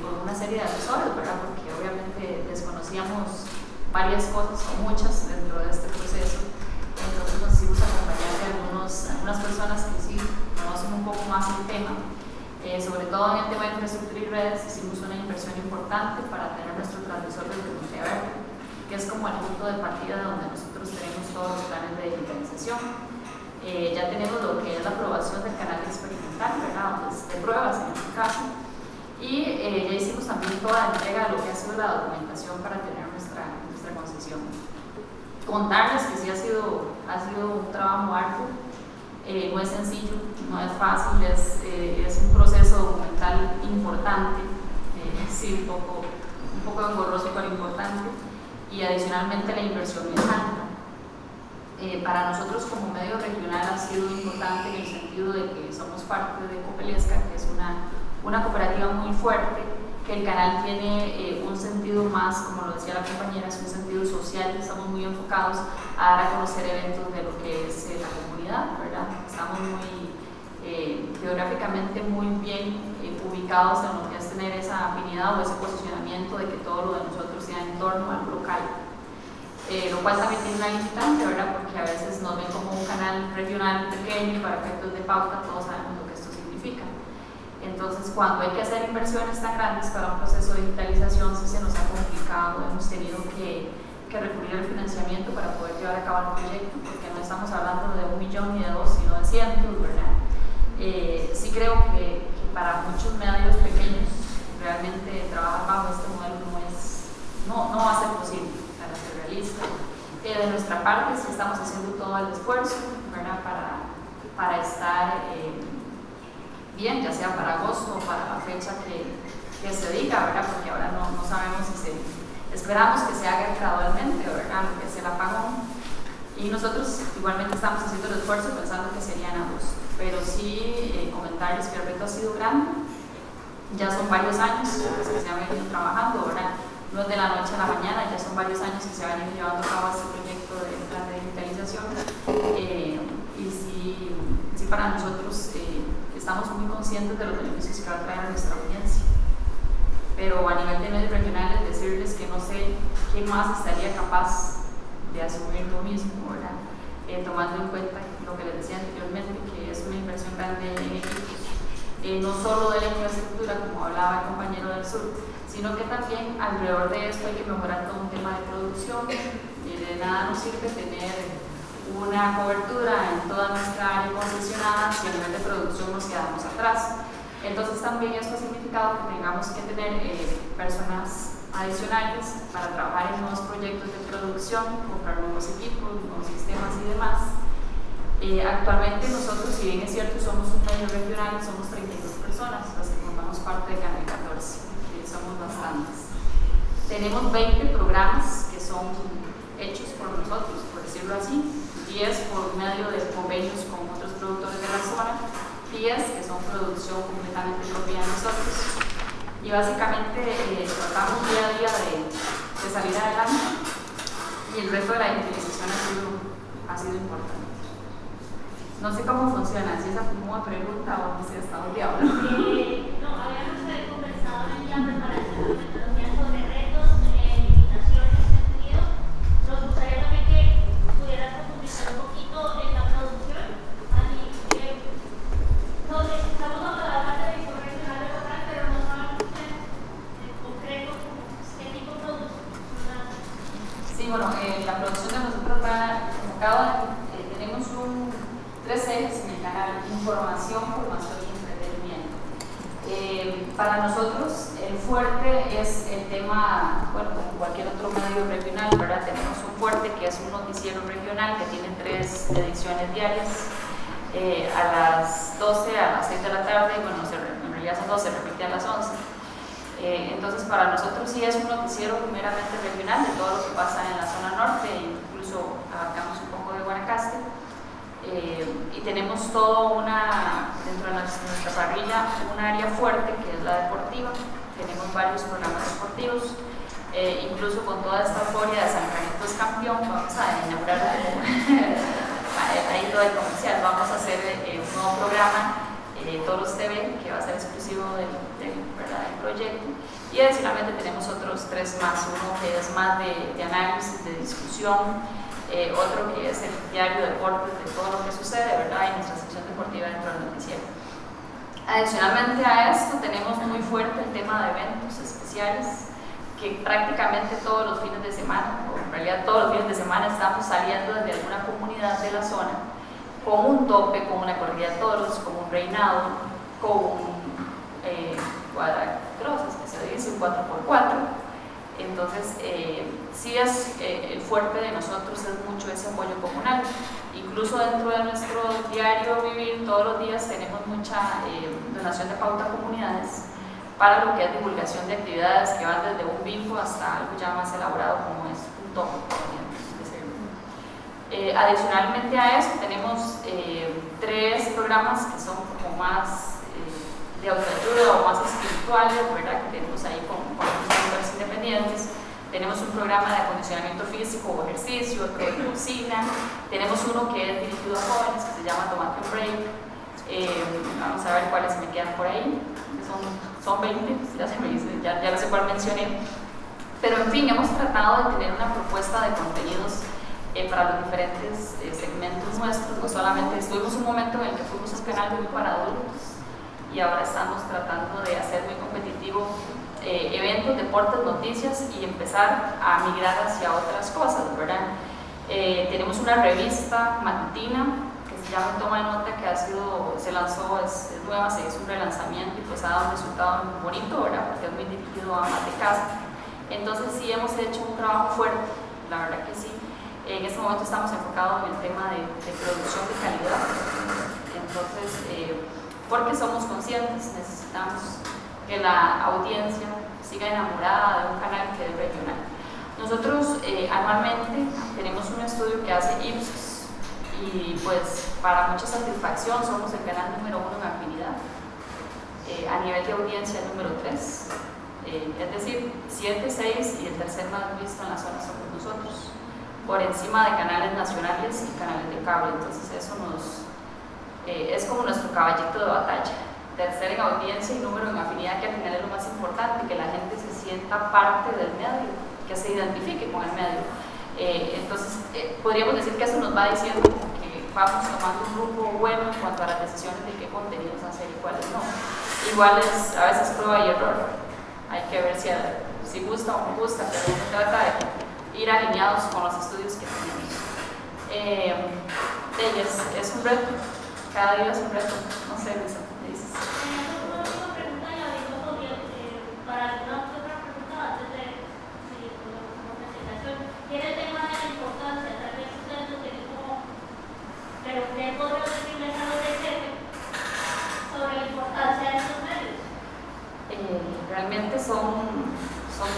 por una serie de asesores, ¿verdad? Porque obviamente desconocíamos varias cosas o muchas dentro de este proceso. Entonces nos hicimos acompañar de algunas personas que sí conocen un poco más el tema. Sobre todo en el tema de infraestructura y redes, hicimos una inversión importante para tener nuestro transmisor desde Monte Verde, que es como el punto de partida donde nosotros tenemos todos los planes de digitalización. Ya tenemos lo que es la aprobación del canal experimental, ¿verdad? Pues de pruebas en este caso, y ya hicimos también toda la entrega de lo que ha sido la documentación para tener nuestra concesión. Contarles que sí ha sido un trabajo arduo. No es sencillo, no es fácil, es un proceso documental importante, sí, un poco engorroso pero importante, y adicionalmente la inversión es alta. Para nosotros como medio regional ha sido importante en el sentido de que somos parte de Copelesca, que es una cooperativa muy fuerte, que el canal tiene un sentido más, como lo decía la compañera, es un sentido social. Estamos muy enfocados a dar a conocer eventos de lo que es la comunidad, ¿verdad? Estamos muy geográficamente muy bien ubicados en lo que es tener esa afinidad o ese posicionamiento de que todo lo de nosotros sea en torno al local. Lo cual también tiene una limitante, ¿verdad? Porque a veces nos ven como un canal regional pequeño y para efectos de pauta todos sabemos lo que esto significa. Entonces, cuando hay que hacer inversiones tan grandes para un proceso de digitalización, sí se nos ha complicado, hemos tenido que recurrir al financiamiento para poder llevar a cabo el proyecto, porque no estamos hablando de 1 millón ni de 2, sino de cientos, ¿verdad? Sí creo que para muchos medios pequeños realmente trabajar bajo este modelo no va a ser posible. De nuestra parte sí estamos haciendo todo el esfuerzo, ¿verdad? para estar bien, ya sea para agosto o para la fecha que se diga, ¿verdad? Porque ahora no sabemos si esperamos que se haga gradualmente, ¿verdad? Lo que es el apagón, y nosotros igualmente estamos haciendo el esfuerzo pensando que sería en agosto, pero sí comentarles que el reto ha sido grande, ya son varios años que se han venido trabajando, ¿verdad? No es de la noche a la mañana, ya son varios años que se van llevando a cabo este proyecto de plan de digitalización, y sí para nosotros estamos muy conscientes de los beneficios que va a traer a nuestra audiencia, pero a nivel de medios regionales decirles que no sé quién más estaría capaz de asumir lo mismo, ¿verdad? Tomando en cuenta lo que les decía anteriormente, que es una inversión grande en equipos, no solo de la infraestructura como hablaba el compañero del sur, sino que también alrededor de esto hay que mejorar todo un tema de producción. De nada nos sirve tener una cobertura en toda nuestra área concesionada si a nivel de producción nos quedamos atrás. Entonces también esto ha significado que tengamos que tener personas adicionales para trabajar en nuevos proyectos de producción, comprar nuevos equipos, nuevos sistemas y demás. Actualmente nosotros, si bien es cierto, somos un medio regional, somos 32 personas las que formamos parte de Canal 14. Somos bastantes. Tenemos 20 programas que son hechos por nosotros, por decirlo así, 10 por medio de convenios con otros productores de la zona, 10 que son producción completamente propia de nosotros, y básicamente tratamos día a día de salir adelante, y el reto de la digitalización ha sido importante. No sé cómo funciona, si esa fue una pregunta o no sé hasta dónde hablo.
No, habíamos conversado en la preparación de metodología sobre retos, limitaciones que han tenido. Nos gustaría también que pudieras profundizar un poquito en la producción. Así que estamos hablando de la parte de edición regional de local, pero no sabemos en concreto qué tipo de producción.
Sí, bueno, la producción de nosotros va enfocada, tenemos 3 ejes en el canal: información, formación y entretenimiento. Para nosotros el fuerte es el tema, bueno, como cualquier otro medio regional, ¿verdad? Tenemos un fuerte que es un noticiero regional que tiene 3 ediciones diarias, a las 12, a las 6 de la tarde, bueno, en realidad son 12, se repite a las 11. Entonces para nosotros sí es un noticiero primeramente regional de todo lo que pasa en la zona norte, incluso abarcamos un poco de Guanacaste. Y tenemos todo dentro de nuestra parrilla un área fuerte que es la deportiva. Tenemos varios programas deportivos, incluso con toda esta euforia de San Carlitos campeón vamos a inaugurar ahí todo el comercial, vamos a hacer un nuevo programa, Toros TV, que va a ser exclusivo del proyecto, y adicionalmente tenemos otros 3 más, uno que es más de análisis, de discusión, otro que es el diario deportes de todo lo que sucede, ¿verdad? Y nuestra sección deportiva dentro del noticiero. Adicionalmente a esto tenemos muy fuerte el tema de eventos especiales, que prácticamente todos los fines de semana, o en realidad todos los fines de semana, estamos saliendo desde alguna comunidad de la zona con un tope, con una corrida de toros, con un reinado, con un cuadracross, que se dice un 4x4. Entonces, sí es el fuerte de nosotros es mucho ese apoyo comunal, y incluso dentro de nuestro diario vivir, todos los días tenemos mucha donación de pauta a comunidades para lo que es divulgación de actividades que van desde un bingo hasta algo ya más elaborado como es un topo, podríamos decirlo. Adicionalmente a eso tenemos 3 programas que son como más de autoayuda o más espirituales, ¿verdad? Que tenemos ahí con los independientes. Tenemos un programa de acondicionamiento físico o ejercicio, otro de cocina. Tenemos uno que es dirigido a jóvenes que se llama Tomate Break. Vamos a ver cuáles me quedan por ahí. Son 20, ya no sé cuál mencioné. Pero en fin, hemos tratado de tener una propuesta de contenidos para los diferentes segmentos nuestros. No solamente estuvimos un momento en el que fuimos un canal muy para adultos y ahora estamos tratando de hacer muy competitivo eventos, deportes, noticias y empezar a migrar hacia otras cosas, ¿verdad? Tenemos una revista matutina que se llama Toma de Nota, que se lanzó, es nueva, se hizo un relanzamiento y pues ha dado un resultado muy bonito, ¿verdad? Porque es muy dirigido a más de casa. Entonces sí hemos hecho un trabajo fuerte, la verdad que sí. En este momento estamos enfocados en el tema de producción de calidad. Entonces, porque somos conscientes, necesitamos que la audiencia siga enamorada de un canal que es regional. Nosotros anualmente tenemos un estudio que hace Ipsos y pues para mucha satisfacción somos el canal número 1 en afinidad, a nivel de audiencia número 3, es decir, 7, 6 y el tercer más visto en la zona somos nosotros, por encima de canales nacionales y canales de cable. Entonces eso es como nuestro caballito de batalla. Tercero en audiencia y número en afinidad, que al final es lo más importante, que la gente se sienta parte del medio, que se identifique con el medio. Entonces, podríamos decir que eso nos va diciendo que vamos tomando un rumbo bueno en cuanto a las decisiones de qué contenidos hacer y cuáles no. Igual es a veces prueba y error. Hay que ver si gusta o no gusta, pero se trata de ir alineados con los estudios que tenemos. Es un reto, cada día es un reto. No sé, Luisa.
Para alguna otra pregunta antes de seguir con la presentación, tiene el tema de la importancia, tal vez ustedes lo tienen como, pero ¿qué podrían decirles a los de jefe sobre la importancia de estos medios?
Realmente son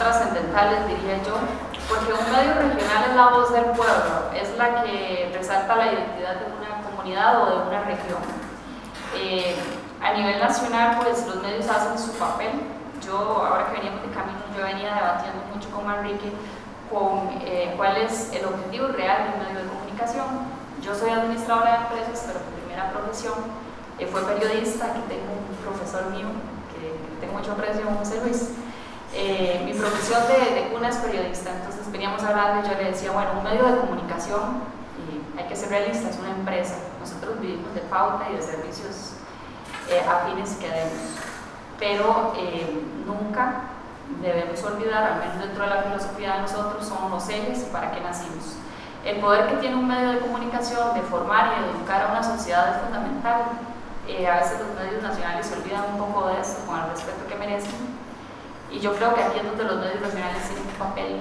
trascendentales, diría yo, porque un medio regional es la voz del pueblo, es la que resalta la identidad de una comunidad o de una región. A nivel nacional, pues los medios hacen su papel. Yo, ahora que veníamos de camino, yo venía debatiendo mucho con Manrique con cuál es el objetivo real de un medio de comunicación. Yo soy administradora de empresas, pero mi primera profesión fue periodista. Aquí tengo un profesor mío que tengo mucho aprecio, José Luis. Mi profesión de cuna es periodista, entonces veníamos hablando y yo le decía, bueno, un medio de comunicación, hay que ser realista, es una empresa. Nosotros vivimos de pauta y de servicios afines que demos. Pero nunca debemos olvidar, al menos dentro de la filosofía de nosotros, son los ejes y para qué nacimos. El poder que tiene un medio de comunicación de formar y de educar a una sociedad es fundamental. A veces los medios nacionales se olvidan un poco de eso, con el respeto que merecen. Y yo creo que aquí es donde los medios regionales tienen un papel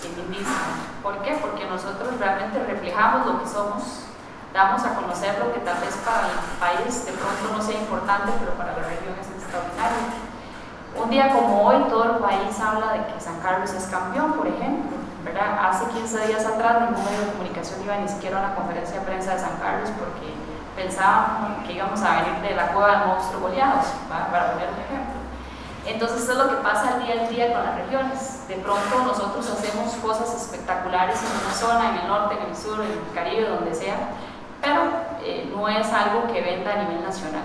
lindísimo. ¿Por qué? Porque nosotros realmente reflejamos lo que somos, damos a conocer lo que tal vez para el país de pronto no sea importante, pero para la región es extraordinario. Un día como hoy, todo el país habla de que San Carlos es campeón, por ejemplo, ¿verdad? Hace 15 días atrás ningún medio de comunicación iba ni siquiera a una conferencia de prensa de San Carlos porque pensábamos que íbamos a venir de la cueva del monstruo goleados, para poner un ejemplo. Entonces, eso es lo que pasa al día con las regiones. De pronto nosotros hacemos cosas espectaculares en una zona, en el norte, en el sur, en el Caribe, donde sea, pero no es algo que venda a nivel nacional.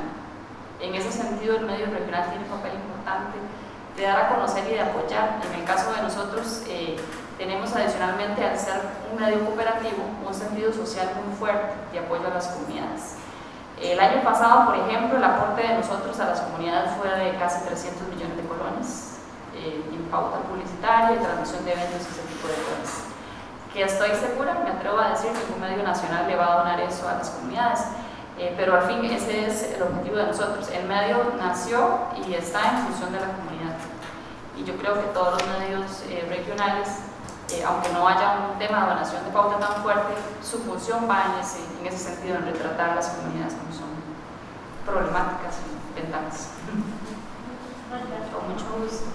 En ese sentido, el medio regional tiene un papel importante de dar a conocer y de apoyar. En el caso de nosotros, tenemos adicionalmente, al ser un medio cooperativo, un sentido social muy fuerte de apoyo a las comunidades. El año pasado, por ejemplo, el aporte de nosotros a las comunidades fue de casi 300 millones de colones en pauta publicitaria, transmisión de eventos y ese tipo de cosas. Que estoy segura, me atrevo a decir que un medio nacional le va a donar eso a las comunidades. Pero al fin ese es el objetivo de nosotros. El medio nació y está en función de la comunidad. Y yo creo que todos los medios regionales aunque no haya un tema de donación de pauta tan fuerte, su función va en ese sentido, en retratar las comunidades como son problemáticas y ventanas. Con mucho gusto.